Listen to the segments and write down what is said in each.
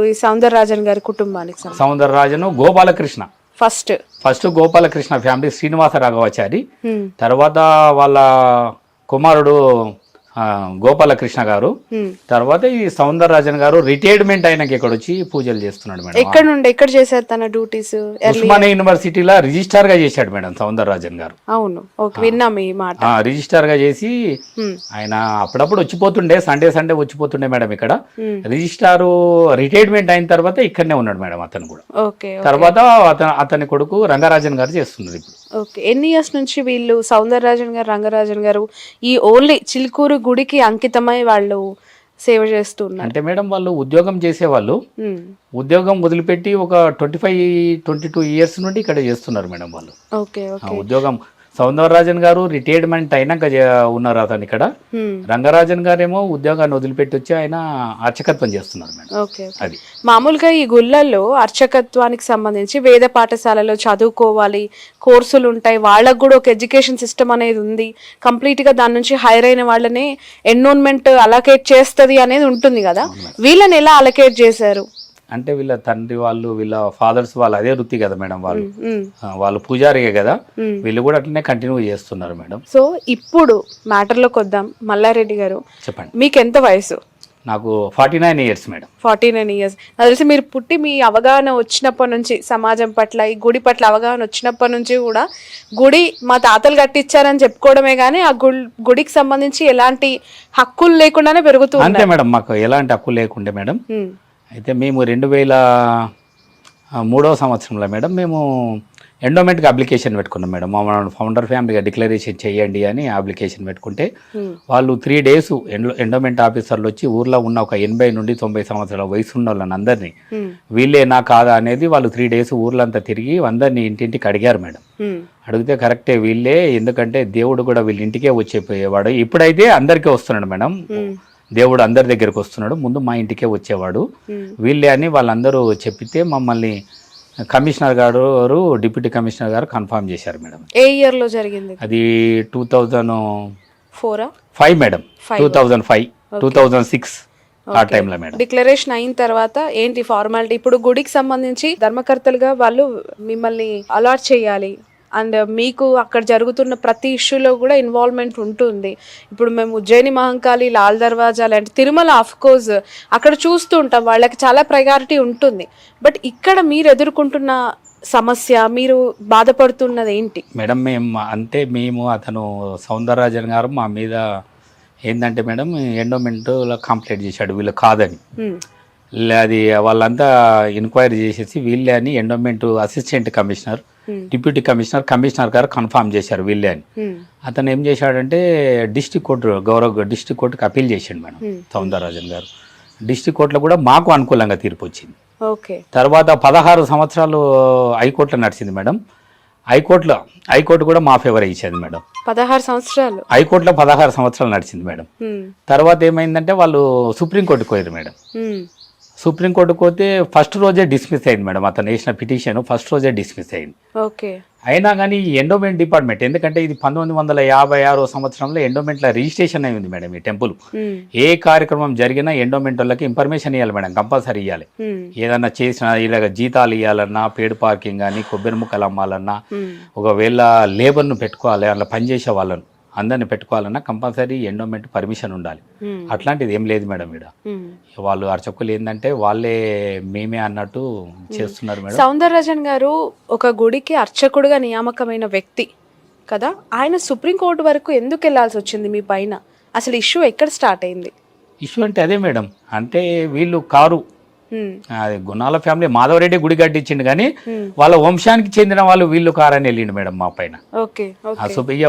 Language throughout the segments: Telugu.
ఈ సౌందరరాజన్ గారి కుటుంబానికి సౌందరరాజను గోపాలకృష్ణ ఫస్ట్ గోపాలకృష్ణ ఫ్యామిలీ శ్రీనివాస రాఘవాచారి, తర్వాత వాళ్ళ కుమారుడు గోపాలకృష్ణ గారు, తర్వాత ఈ సౌందరరాజన్ గారు రిటైర్మెంట్ అయినాక ఇక్కడ వచ్చి పూజలు చేస్తున్నాడు మేడం. ఎక్కడ చేశారు తన డ్యూటీస్? ఉస్మానియా యూనివర్సిటీలో రిజిస్టార్ గా చేశాడు మేడం సౌందరరాజన్ గారు. అవును, విన్నాం ఈ మాట. రిజిస్టార్ గా చేసి ఆయన అప్పుడప్పుడు వచ్చిపోతుండే, సండే వచ్చిపోతుండే మేడం. ఇక్కడ రిజిస్టార్ రిటైర్మెంట్ అయిన తర్వాత ఇక్కడనే ఉన్నాడు మేడం అతను కూడా. తర్వాత అతని కొడుకు రంగరాజన్ గారు చేస్తున్నారు ఇప్పుడు. ఎన్ని ఇయర్స్ నుంచి వీళ్ళు సౌందరరాజన్ గారు, రంగరాజన్ గారు ఈ ఓన్లీ చిలుకూరు గుడికి అంకితమై వాళ్ళు సేవ చేస్తున్నారు? అంటే మేడం వాళ్ళు ఉద్యోగం చేసేవాళ్ళు, ఉద్యోగం వదిలిపెట్టి ఒక 22 ఇయర్స్ నుండి ఇక్కడ చేస్తున్నారు మేడం వాళ్ళు. ఉద్యోగం సౌందరరాజన్ గారు రిటైర్మెంట్ అయినాక ఉన్నారు అతను ఇక్కడ. రంగరాజన్ గారేమో ఉద్యోగాన్ని వదిలిపెట్టి వచ్చి ఆయన అర్చకత్వం చేస్తున్నారు మేడం. అది మామూలుగా ఈ గుళ్ళల్లో అర్చకత్వానికి సంబంధించి వేద పాఠశాలలో చదువుకోవాలి, కోర్సులు ఉంటాయి, వాళ్ళకు కూడా ఒక ఎడ్యుకేషన్ సిస్టమ్ అనేది ఉంది. కంప్లీట్ గా దాని నుంచి హైర్ అయిన వాళ్ళని ఎన్రోల్మెంట్ అలొకేట్ చేస్తుంది అనేది ఉంటుంది కదా, వీళ్ళని ఎలా అలొకేట్ చేశారు? అంటే వీళ్ళ తండ్రి వాళ్ళు, వీళ్ళ ఫాదర్స్ వాళ్ళు అదే వృత్తి కదా మేడం, వాళ్ళు పూజారియే కదా, వీళ్ళు కూడా అట్లనే కంటిన్యూ చేస్తున్నారు మేడం. సో ఇప్పుడు మ్యాటర్లోకి వద్దాం. మల్లారెడ్డి గారు చెప్పండి, మీకు ఎంత వయసు? నాకు 49 ఇయర్స్ మేడం. 49 ఇయర్స్. నాకు తెలిసి మీరు పుట్టి మీ అవగాహన వచ్చినప్పటి నుంచి, సమాజం పట్ల, ఈ గుడి పట్ల అవగాహన వచ్చినప్పటి నుంచి కూడా గుడి మా తాతలు కట్టించారని చెప్పుకోవడమే కానీ ఆ గుడికి సంబంధించి ఎలాంటి హక్కులు లేకుండానే పెరుగుతుంది. అంతే మేడం, మాకు ఎలాంటి హక్కులు లేకుండే మేడం. అయితే మేము 2003వ సంవత్సరంలో మేడం మేము ఎండోమెంట్కి అప్లికేషన్ పెట్టుకున్నాం మేడం. మా ఫౌండర్ ఫ్యామిలీగా డిక్లరేషన్ చేయండి అని అప్లికేషన్ పెట్టుకుంటే వాళ్ళు 3 days ఎండోమెంట్ ఆఫీసర్లు వచ్చి ఊర్లో ఉన్న ఒక 80 నుండి 90 సంవత్సరాల వయసు ఉన్న వాళ్ళని అందరినీ వీళ్ళేనా కాదా అనేది వాళ్ళు 3 days ఊర్లంతా తిరిగి అందరినీ ఇంటింటికి అడిగారు మేడం. అడిగితే కరెక్టే వీళ్ళే, ఎందుకంటే దేవుడు కూడా వీళ్ళ ఇంటికే వచ్చేపోయేవాడు. ఇప్పుడైతే అందరికీ వస్తున్నాడు మేడం, దేవుడు అందరి దగ్గరకు వస్తున్నాడు, ముందు మా ఇంటికే వచ్చేవాడు వీళ్ళే అని వాళ్ళందరూ చెప్పితే మమ్మల్ని కమిషనర్ గారు, డిప్యూటీ కమిషనర్ గారు కన్ఫర్మ్ చేశారు మేడం. ఏ ఇయర్ లో జరిగింది అది? 2005 మేడం, 2005, 2006 ఆ టైంలో మేడం. డిక్లరేషన్ అయిన తర్వాత ఏంటి ఫార్మాలిటీ? ఇప్పుడు గుడికి సంబంధించి ధర్మకర్తలుగా వాళ్ళు మిమ్మల్ని అలాట్ చేయాలి అండ్ మీకు అక్కడ జరుగుతున్న ప్రతి ఇష్యూలో కూడా ఇన్వాల్వ్మెంట్ ఉంటుంది. ఇప్పుడు మేము ఉజ్జయిని మహంకాళి, లాల్ దర్వాజా లాంటి, తిరుమల ఆఫ్ కోర్స్ అక్కడ చూస్తూ ఉంటాం, వాళ్ళకి చాలా ప్రయారిటీ ఉంటుంది. బట్ ఇక్కడ మీరు ఎదుర్కొంటున్న సమస్య, మీరు బాధపడుతున్నది ఏంటి మేడం? మేము అతను సౌందరరాజన్ గారు మా మీద ఏంటంటే మేడం ఎండోమెంట్లో కంప్లైంట్ చేశాడు వీళ్ళు కాదని. అది వాళ్ళంతా ఎంక్వైరీ చేసేసి వీళ్ళే అని endowment assistant commissioner, deputy commissioner గారు కన్ఫర్మ్ చేశారు వీళ్ళే అని. అతను ఏం చేశాడంటే డిస్ట్రిక్ట్ కోర్టుకి అప్పీల్ చేశాడు మేడం సౌందరరాజన్ గారు. డిస్ట్రిక్ట్ కోర్టులో కూడా మాకు అనుకూలంగా తీర్పు వచ్చింది. తర్వాత 16 సంవత్సరాలు హైకోర్టులో నడిచింది మేడం. హైకోర్టు కూడా మా ఫేవర్ ఇచ్చేది మేడం. 16 సంవత్సరాలు హైకోర్టులో 16 సంవత్సరాలు నడిచింది మేడం. తర్వాత ఏమైందంటే వాళ్ళు సుప్రీంకోర్టుకు పోయారు మేడం. సుప్రీంకోర్టుకు పోతే ఫస్ట్ రోజే డిస్మిస్ అయింది మేడం. అతను వేసిన పిటిషన్ ఫస్ట్ రోజే డిస్మిస్ అయింది. అయినా కానీ ఈ ఎండోమెంట్ డిపార్ట్మెంట్, ఎందుకంటే ఇది 1956 సంవత్సరంలో ఎండోమెంట్లో రిజిస్ట్రేషన్ అయింది మేడం. ఈ టెంపుల్ ఏ కార్యక్రమం జరిగినా ఎండోమెంట్ వాళ్ళకి ఇన్ఫర్మేషన్ ఇవ్వాలి మేడం, కంపల్సరీ ఇవ్వాలి. ఏదన్నా చేసినా ఇలాగ జీతాలు ఇవ్వాలన్నా, పేడ్ పార్కింగ్ కానీ, కొబ్బరి ముక్కలు అమ్మాలన్నా, ఒకవేళ లేబర్ను పెట్టుకోవాలి, అలా పనిచేసే వాళ్ళను అందరిని పెట్టుకోవాలన్నా కంపల్సరీ ఎండోమెంట్ పర్మిషన్ ఉండాలి. అట్లాంటిది ఏం లేదు మేడం. ఇక్కడ వాళ్ళు అర్చకులు ఏంటంటే వాళ్ళే మేమే అన్నట్టు చేస్తున్నారు మేడం. సౌందరరాజన్ గారు ఒక గుడికి అర్చకుడుగా నియామకమైన వ్యక్తి కదా, ఆయన సుప్రీంకోర్టు వరకు ఎందుకు వెళ్లాల్సి వచ్చింది మీ పైన? అసలు ఇష్యూ ఎక్కడ స్టార్ట్ అయింది? ఇష్యూ అంటే అదే మేడం, అంటే వీళ్ళు కారు అది గుణాల ఫ్యామిలీ మాధవరెడ్డి గుడి కట్టించిండు కానీ వాళ్ళ వంశానికి చెందిన వాళ్ళు వీళ్ళు కారని వెళ్ళిండు మేడం మా పైన.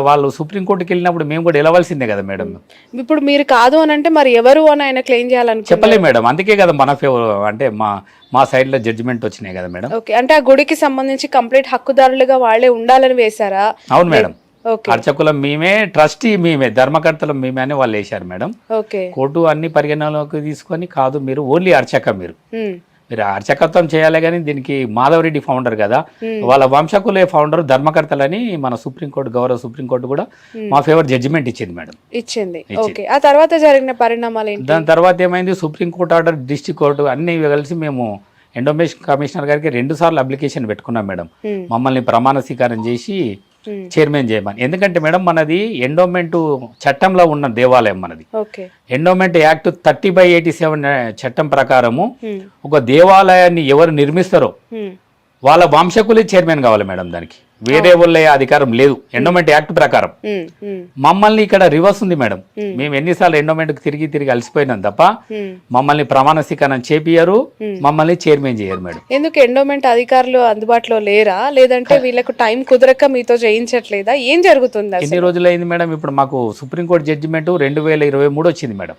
వాళ్ళు సుప్రీంకోర్టుకి వెళ్ళినప్పుడు మేము కూడా వెళ్ళవలసిందే కదా మేడం. ఇప్పుడు మీరు కాదు అని అంటే మరి ఎవరు అని ఆయన క్లెయిమ్ చేయాలని చెప్పలే మేడం. అందుకే కదా మన ఫేవర్ అంటే మా సైడ్ లో జడ్జిమెంట్ వచ్చినాయి కదా మేడం. అంటే ఆ గుడికి సంబంధించి కంప్లీట్ హక్కుదారులుగా వాళ్ళే ఉండాలని వేశారా? అవును మేడం, అర్చకులం మేమే, ట్రస్టీ మేమే, ధర్మకర్తలం మేమే అని వాళ్ళు వేశారు మేడం. కోర్టు అన్ని పరిగణలోకి తీసుకొని కాదు మీరు ఓన్లీ అర్చక, మీరు అర్చకత్వం చేయాలి కానీ దీనికి మాధవరెడ్డి ఫౌండర్ కదా, వాళ్ళ వంశకులే ఫౌండర్ ధర్మకర్తలని మన సుప్రీంకోర్టు, గౌరవ సుప్రీంకోర్టు కూడా మా ఫేవర్ జడ్జిమెంట్ ఇచ్చింది మేడం. ఇచ్చింది. ఓకే, ఆ తర్వాత జరిగిన పరిణామాలు ఏంటి? దాని తర్వాత ఏమైంది, సుప్రీంకోర్టు ఆర్డర్, డిస్ట్రిక్ట్ కోర్టు అన్ని కలిసి మేము ఎండోమెంట్ కమిషనర్ గారికి 2 సార్లు అప్లికేషన్ పెట్టుకున్నాం మేడం, మమ్మల్ని ప్రమాణ స్వీకారం చేసి చైర్మన్ చేయమని. ఎందుకంటే మేడం మనది ఎండోమెంట్ చట్టంలో ఉన్న దేవాలయం మనది. ఎండోమెంట్ యాక్ట్ 30/87 చట్టం ప్రకారము ఒక దేవాలయాన్ని ఎవరు నిర్మిస్తారో వాళ్ళ వంశకులే చైర్మన్ కావాలి మేడం, దానికి వేరే వాళ్ళ అధికారం లేదు ఎండోమెంట్ యాక్ట్ ప్రకారం. మమ్మల్ని ఇక్కడ రివర్స్ ఉంది మేడం, మేము ఎన్నిసార్లు ఎండోమెంట్కి తిరిగి అలసిపోయినాం తప్ప మమ్మల్ని ప్రమాణ స్వీకారం చేపియరు, మమ్మల్ని చైర్మన్ చేయరు మేడం. ఎందుకు ఎండోమెంట్ అధికారులు అందుబాటులో లేరా, లేదంటే వీళ్ళకు టైం కుదరక మీతో చేయించట్లేదా, ఏం జరుగుతుంది? ఎన్ని రోజులు అయింది మేడం? ఇప్పుడు మాకు సుప్రీంకోర్టు జడ్జిమెంట్ 2023 వచ్చింది మేడం,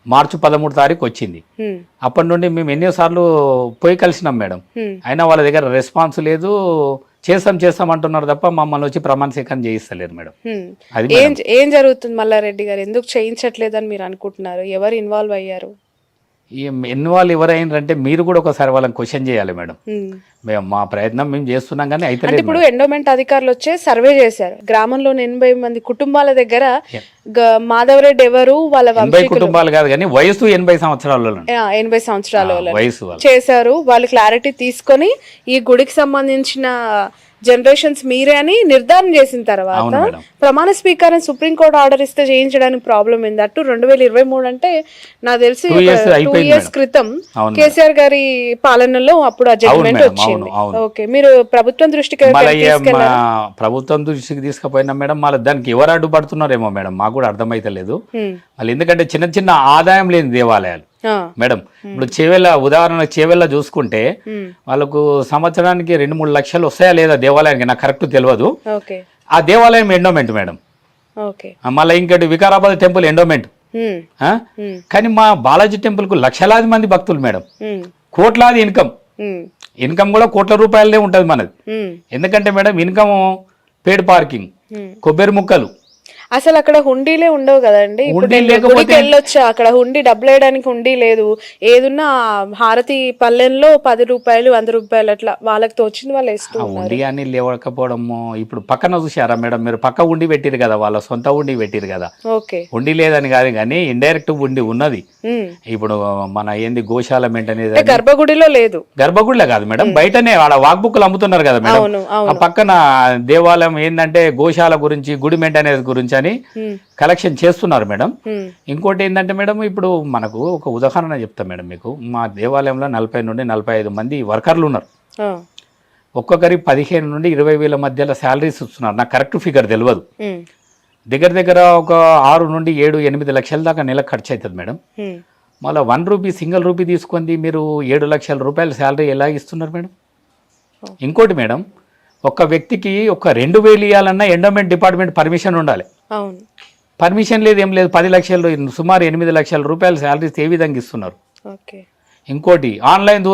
మార్చి 13 తారీఖు వచ్చింది. అప్పటి నుండి మేము ఎన్నోసార్లు పోయి కలిసినాం మేడం, అయినా వాళ్ళ దగ్గర రెస్పాన్స్ లేదు. చేస్తాం అంటున్నారు తప్ప మమ్మల్ని వచ్చి ప్రమాణ స్వీకారం చేయిస్తలేరు మేడం. ఏం జరుగుతుంది మల్లారెడ్డి గారు, ఎందుకు చేయించట్లేదని మీరు అనుకుంటున్నారు? ఎవరు ఇన్వాల్వ్ అయ్యారు? ఇన్వాల్వ్ ఎవరైందంటే మీరు కూడా ఒకసారి వాళ్ళని క్వశ్చన్ చేయాలి మేడం. మేము మా ప్రయత్నం మేము చేస్తున్నాం కానీ అయితే ఇప్పుడు ఎండోమెంట్ అధికారులు వచ్చే సర్వే చేశారు, గ్రామంలోని 80 మంది కుటుంబాల దగ్గర మాధవరెడ్డి ఎవరు, వాళ్ళ 80 కుటుంబాలు కాదు కానీ వయసు 80 సంవత్సరాల 80 సంవత్సరాల వయసు చేశారు. వాళ్ళు క్లారిటీ తీసుకొని ఈ గుడికి సంబంధించిన జనరేషన్స్ మీరే అని నిర్ధారణ చేసిన తర్వాత ప్రమాణ స్వీకారం సుప్రీంకోర్టు ఆర్డర్ ఇస్తే చేయించడానికి ప్రాబ్లం ఏంది? అటు 2023 అంటే నాకు తెలిసి 2 years క్రితం కేసీఆర్ గారి పాలనలో అప్పుడు ఆ జడ్జిమెంట్ వచ్చింది. ఓకే, మీరు ప్రభుత్వం దృష్టికి ప్రభుత్వం దృష్టికి తీసుకుపోయినా మేడం, మళ్ళీ దానికి ఎవరు అడ్డుపడుతున్నారేమో మేడం, మాకు కూడా అర్థమైతలేదు. మళ్ళీ ఎందుకంటే చిన్న ఆదాయం లేని దేవాలయాలు మేడం, ఇప్పుడు ఉదాహరణ చేవెళ్ళ చూసుకుంటే వాళ్ళకు సంవత్సరానికి 2-3 లక్షలు వస్తాయా లేదా దేవాలయానికి, నాకు కరెక్ట్ తెలియదు. ఆ దేవాలయం ఎండోమెంట్ మేడం. మళ్ళీ ఇంకటి వికారాబాద్ టెంపుల్ ఎండోమెంట్. కానీ మా బాలాజీ టెంపుల్ కు లక్షలాది మంది భక్తులు మేడం, కోట్లాది ఇన్కమ్ కూడా కోట్ల రూపాయలనే ఉంటది మనది. ఎందుకంటే మేడం ఇన్కమ్ పేడ్ పార్కింగ్, కొబ్బరి ముక్కలు, అసలు అక్కడ హుండీలే ఉండవు కదండి. గుడికి వెళ్ళొచ్చా, అక్కడ హుండీ డబ్బులు వేయడానికి హుండీ లేదు. ఏదున్నా హారతి పల్లెల్లో 10 రూపాయలు 100 రూపాయలు అట్లా వాళ్ళకి తోచింది వాళ్ళు వేస్తూ ఉండి అని లేవకపోవడము. ఇప్పుడు పక్కన చూసారా మేడం, మీరు పక్క ఉండి పెట్టిరు కదా, వాళ్ళ సొంత ఉండి పెట్టిరు కదా. ఉండి లేదని కాదు కానీ ఇండైరెక్ట్ ఉండి ఉన్నది. ఇప్పుడు మన ఏంది గోశాల మెయింటైన్ గర్భగుడిలో లేదు, గర్భగుడిలో కాదు మేడం, బయటనే వాళ్ళ వాక్ బుక్లు అమ్ముతున్నారు కదా మేడం. ఆ పక్కన దేవాలయం ఏంటంటే గోశాల గురించి, గుడి మెయింటెనెన్స్ గురించి అని కలెక్షన్ చేస్తున్నారు మేడం. ఇంకోటి ఏంటంటే మేడం, ఇప్పుడు మనకు ఒక ఉదాహరణ చెప్తా మేడం మీకు. మా దేవాలయంలో 40 నుండి 45 మంది వర్కర్లు ఉన్నారు. ఒక్కొక్కరి 15 నుండి 20 వేల మధ్యలో శాలరీస్ ఇస్తున్నారు. నాకు కరెక్ట్ ఫిగర్ తెలియదు. దగ్గర ఒక 6 నుండి 7-8 లక్షల దాకా నెలకు ఖర్చు అవుతుంది మేడం. మళ్ళీ 1 రూపీ సింగిల్ రూపీ తీసుకుంది మీరు 7 లక్షల రూపాయల శాలరీ ఎలా ఇస్తున్నారు మేడం? ఇంకోటి మేడం, ఒక వ్యక్తికి ఒక 2,000 ఇవ్వాలన్నా ఎండోమెంట్ డిపార్ట్మెంట్ పర్మిషన్ ఉండాలి. పర్మిషన్ లేదు, ఏం లేదు. 10 లక్షలు, సుమారు 8 లక్షల రూపాయల శాలరీస్ ఏ విధంగా ఇస్తున్నారు? ఇంకోటి ఆన్లైన్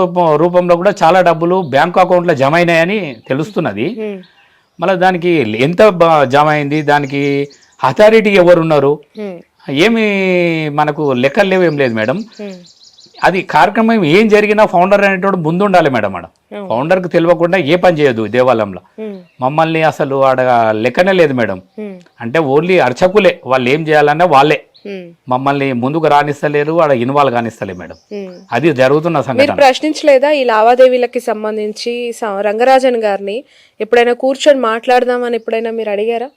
రూపంలో కూడా చాలా డబ్బులు బ్యాంక్ అకౌంట్లో జమ అయినాయని తెలుస్తున్నది. మళ్ళీ దానికి ఎంత జమ అయింది, దానికి అథారిటీ ఎవరున్నారు, ఏమి మనకు లెక్కలు లేవు, ఏం లేదు మేడం. అది కార్యక్రమం ఏం జరిగినా ఫౌండర్ అనేటోడు ముందు ఉండాలి మేడం. ఫౌండర్కి తెలియకుండా ఏ పని చేయదు దేవాలయంలో. మమ్మల్ని అసలు ఆడ లెక్కనే లేదు మేడం. అంటే ఓన్లీ అర్చకులే, వాళ్ళు ఏం చేయాలన్నా వాళ్ళే. మమ్మల్ని ముందుకు రానిస్తలేరు, ఆడ ఇన్వాల్వ్ కానిస్తలే మేడం. అది జరుగుతున్న సంగతి. ప్రశ్నించలేదా ఈ లావాదేవీలకి సంబంధించి రంగరాజన్ గారిని? ఎప్పుడైనా కూర్చొని మాట్లాడదామని ఎప్పుడైనా మీరు అడిగారా?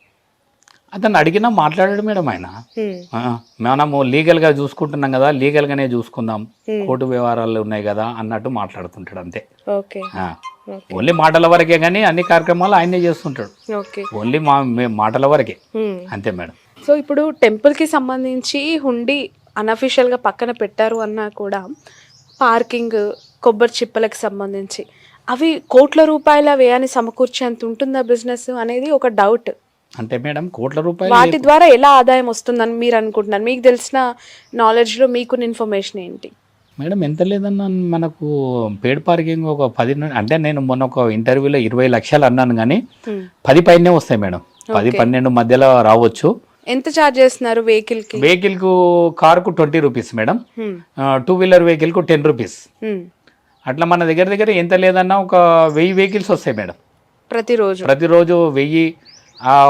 అతను అడిగినా మాట్లాడాడు మేడం. ఆయన మనము లీగల్ గా చూసుకుంటున్నాం కదా, లీగల్ గానే చూసుకుందాం, కోర్టు వ్యవహారాలు ఉన్నాయి కదా అన్నట్టు మాట్లాడుతుంటాడు అంతే. ఓన్లీ మాటల వరకే కానీ అన్ని కార్యక్రమాలు ఆయనే చేస్తుంటాడు. ఓన్లీ మాటల వరకే అంతే మేడం. సో ఇప్పుడు టెంపుల్ కి సంబంధించి హుండీ అన్అఫీషియల్ గా పక్కన పెట్టారు అన్నా కూడా పార్కింగ్, కొబ్బరి చిప్పలకు సంబంధించి అవి కోట్ల రూపాయల వ్యయాన్ని సమకూర్చేంత ఉంటుందా బిజినెస్ అనేది ఒక డౌట్. అంటే మేడం కోట్ల రూపాయలు వాటి ద్వారా ఎలా ఆదాయం వస్తుందని మీరు అనుకుంటున్నారు? మీకు తెలిసిన నాలెడ్జ్ లో మీకున్న ఇన్ఫర్మేషన్ ఏంటి మేడం? ఎంత లేదన్నా మనకు పేడ్ పార్కింగ్ ఒక 10 అంటే నేను మొన్న ఒక ఇంటర్వ్యూలో 20 లక్షలు అన్నాను కానీ 10 పైనే వస్తాయి మేడం. 10-12 మధ్యలో రావచ్చు. ఎంత ఛార్జ్ చేస్తున్నారు వెహికల్ కి? వెహికల్ కు కార్ కు 20 రూపీస్ మేడం, 2 వీలర్ వెహికల్ కు 10 రూపీస్, అట్లా మన దగ్గర దగ్గర ఎంత లేదన్నా ఒక 1000 వెహికల్స్ వస్తాయి మేడం. ప్రతిరోజు ప్రతిరోజు 1000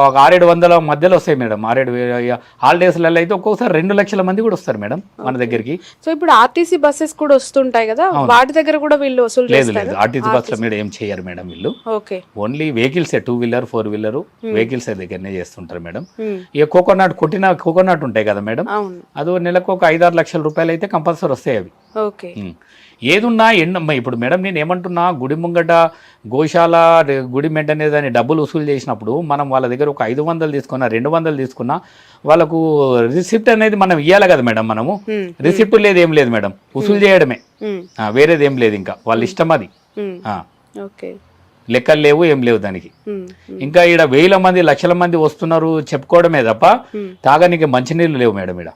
ఒక 600-700 మధ్యలో వస్తాయి మేడం. 6-7 హాలిడేస్లలో అయితే ఒక్కొక్కసారి 2 లక్షల మంది కూడా వస్తారు మేడం మన దగ్గరికి. సో ఇప్పుడు ఆర్టీసీ బస్సెస్ కూడా వస్తుంటాయి కదా, వాటి దగ్గర కూడా వీళ్ళు వసూలు లేదు చేస్తారు? లేదు, ఆర్టీసీ బస్సుల మీద ఏం చేయరు మేడం వీళ్ళు. ఓకే, ఓన్లీ వెహికల్స్ 2-వీలర్ 4-వీలర్ వెహికల్స్ దగ్గరనే చేస్తుంటారు మేడం. ఇక కోకోనట్ ఉంటాయి కదా మేడం, అవును, అది నెలకు ఒక 5-6 లక్షల రూపాయలు అయితే కంపల్సరీ వస్తాయి అవి. ఓకే. ఏదున్నా ఇప్పుడు మేడం నేను ఏమంటున్నా, గుడి ముంగట గోశాల గుడి మెయింటెనెన్స్ అని డబ్బులు వసూలు చేసినప్పుడు మనం వాళ్ళ దగ్గర ఒక 500 తీసుకున్నా 200 తీసుకున్నా వాళ్ళకు రిసిప్ట్ అనేది మనం ఇవ్వాలి కదా మేడం. మనము రిసిప్ట్ లేదు, ఏం లేదు మేడం, వసూలు చేయడమే, వేరేది ఏం లేదు. ఇంకా వాళ్ళ ఇష్టం అది. లెక్కలు లేవు, ఏం లేవు దానికి. ఇంకా ఈడ 1000 మంది 1,00,000 మంది వస్తున్నారు చెప్పుకోవడమే తప్ప తాగడానికి మంచినీళ్ళు లేవు మేడం. ఈడ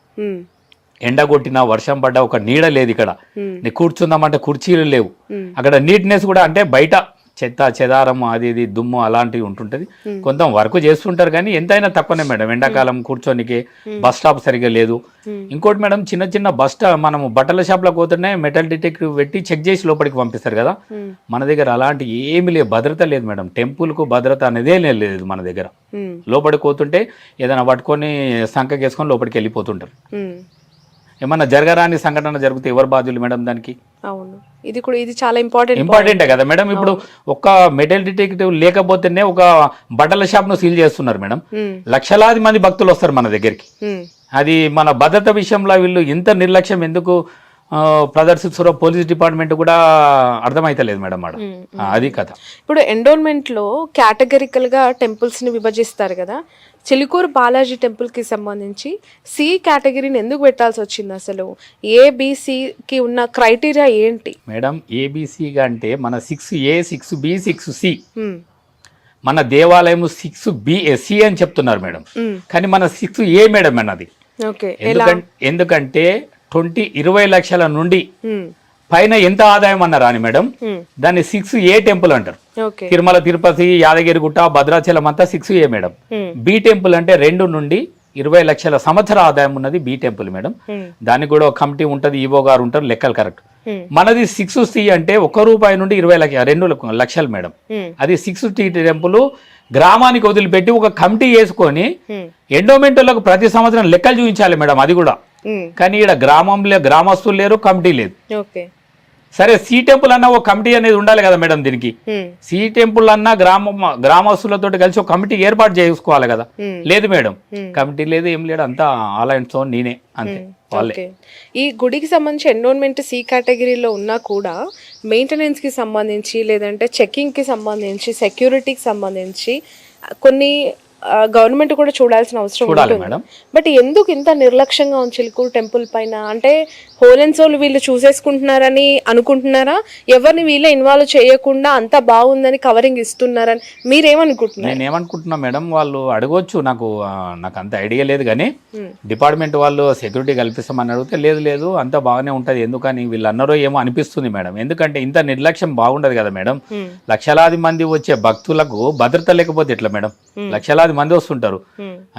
ఎండ కొట్టినా వర్షం పడ్డా ఒక నీడ లేదు ఇక్కడ. నీ కూర్చుందామంటే కుర్చీలు లేవు. అక్కడ నీట్నెస్ కూడా అంటే బయట చెత్త చెదారం అది ఇది దుమ్ము అలాంటివి ఉంటుంటది. కొంత వర్క్ చేస్తుంటారు కానీ ఎంతైనా తక్కువనే మేడం. ఎండాకాలం కూర్చోనికి బస్ స్టాప్ సరిగా లేదు. ఇంకోటి మేడం, చిన్న చిన్న మనము బట్టల షాప్లకు పోతుంటే మెటల్ డిటెక్టివ్ పెట్టి చెక్ చేసి లోపలికి పంపిస్తారు కదా, మన దగ్గర అలాంటి ఏమి లేదు, భద్రత లేదు మేడం. టెంపుల్కు భద్రత అనేదే లేదు మన దగ్గర. లోపలికి పోతుంటే ఏదైనా పట్టుకొని సంకకేసుకొని లోపలికి వెళ్ళిపోతుంటారు. ఏమన్నా జరగరాని సంఘటన జరిగితే ఎవరు బాధ్యులు మేడం దానికి? అవును, ఇది చాలా ఇంపార్టెంటే కదా మేడం. ఇప్పుడు ఒక్క మెటల్ డిటెక్టివ్ లేకపోతేనే ఒక బట్టల షాప్ ను సీల్ చేస్తున్నారు మేడం. లక్షలాది మంది భక్తులు వస్తారు మన దగ్గరికి. అది మన భద్రత విషయంలో వీళ్ళు ఇంత నిర్లక్ష్యం ఎందుకు ప్రదర్శిస్తున్న పోలీస్ డిపార్ట్మెంట్ కూడా అర్థమైతలేదు మేడం. అది కథ. ఇప్పుడు ఎండోన్మెంట్ లో కేటగిరికల్ గా టెంపుల్స్ ని విభజిస్తారు కదా, చిలుకూరు బాలాజీ టెంపుల్ కి సంబంధించి సి కేటగిరీని ఎందుకు పెట్టాల్సి వచ్చింది అసలు? ఏబిసికి ఉన్న క్రైటీరియా ఏంటి మేడం? ఏబిసిగా అంటే మన 6A 6B 6C, మన దేవాలయం 6B అని చెప్తున్నారు మేడం, కానీ మన 6A మేడం అన్నది. ఎందుకంటే 20 లక్షల నుండి పైన ఎంత ఆదాయం అన్నారా అని మేడం, దాన్ని 6A టెంపుల్ అంటారు. తిరుమల తిరుపతి యాదగిరిగుట్ట భద్రాచలం అంతా 6A మేడం. బి టెంపుల్ అంటే 2 నుండి 20 లక్షల సంవత్సర ఆదాయం ఉన్నది బి టెంపుల్ మేడం. దానికి కూడా ఒక కమిటీ ఉంటది, ఈవో గారు ఉంటారు, లెక్కలు కరెక్ట్. మనది 6C అంటే 1 రూపాయి నుండి 2 లక్షలు మేడం. అది 6T టెంపుల్ గ్రామానికి వదిలిపెట్టి ఒక కమిటీ వేసుకొని ఎండోమెంట్ వాళ్ళకు ప్రతి సంవత్సరం లెక్కలు చూపించాలి మేడం. అది కూడా కానీ ఇక్కడ గ్రామస్తులు లేరు, కమిటీ లేదు. సరే, సి టెంపుల్ అన్న ఒక కమిటీ అనేది ఉండాలి కదా మేడం. దీనికి సి టెంపుల్ అన్న గ్రామస్తులతో కలిసి ఒక కమిటీ ఏర్పాటు చేసుకోవాలి కదా. లేదు మేడం, కమిటీ లేదు, ఏం లేదు, అంతా ఆలయంతో నేనే అంతే వాళ్ళే. ఈ గుడికి సంబంధించి ఎండోన్మెంట్ సి కేటగిరీలో ఉన్నా కూడా మెయింటెనెన్స్ కి సంబంధించి, లేదంటే చెకింగ్ కి సంబంధించి, సెక్యూరిటీకి సంబంధించి కొన్ని గవర్నమెంట్ కూడా చూడాల్సిన అవసరం ఉంటుంది. బట్ ఎందుకు ఇంత నిర్లక్ష్యంగా ఉంది చిలుకూరు టెంపుల్ పైన? అంటే హోలెన్సోలు వీళ్ళు చూసేసుకుంటున్నారని అనుకుంటున్నారా? ఎవరిని వీళ్ళే ఇన్వాల్వ్ చేయకుండా అంతా బాగుందని కవరింగ్ ఇస్తున్నారని మీరేమనుకుంటున్నారు? నేను ఏమనుకుంటున్నా మేడం, వాళ్ళు అడగొచ్చు, నాకు అంత ఐడియా లేదు కానీ డిపార్ట్మెంట్ వాళ్ళు సెక్యూరిటీ కల్పిస్తామని అడిగితే లేదు అంతా బాగానే ఉంటది, ఎందుకని వీళ్ళు అన్నారో ఏమో అనిపిస్తుంది మేడం. ఎందుకంటే ఇంత నిర్లక్ష్యం బాగుండదు కదా మేడం. లక్షలాది మంది వచ్చే భక్తులకు భద్రత లేకపోతే ఎట్లా మేడం? లక్షలాది మంది వస్తుంటారు.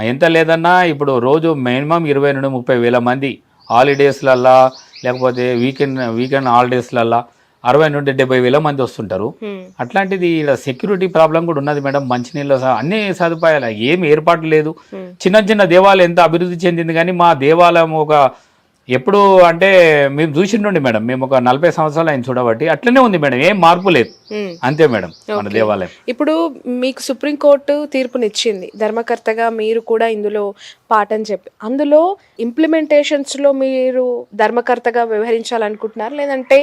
ఎంత లేదన్నా ఇప్పుడు రోజు మినిమం 20 నుండి 30 వేల మంది హాలిడేస్లల్లా లేకపోతే వీకెండ్ హాలిడేస్లల్లా 60 నుండి 70 వేల మంది వస్తుంటారు. అట్లాంటిది ఇలా సెక్యూరిటీ ప్రాబ్లం కూడా ఉన్నది మేడం. మంచినీళ్ళ అన్ని సదుపాయాలు ఏమి ఏర్పాటు లేదు. చిన్న దేవాలయం ఎంత అభివృద్ధి చెందింది కానీ మా దేవాలయం ఒక ఎప్పుడు అంటే మేము చూసిండండి మేడం, మేము ఒక 40 సంవత్సరాలు ఆయన చూడబట్టి అట్లనే ఉంది మేడం, ఏం మార్పు లేదు, అంతే మేడం మన దేవాలయం. ఇప్పుడు మీకు సుప్రీంకోర్టు తీర్పునిచ్చింది, ధర్మకర్తగా మీరు కూడా ఇందులో పాఠం చెప్పి, అందులో ఇంప్లిమెంటేషన్స్ లో మీరు ధర్మకర్తగా వ్యవహరించాలనుకుంటున్నారు, లేదంటే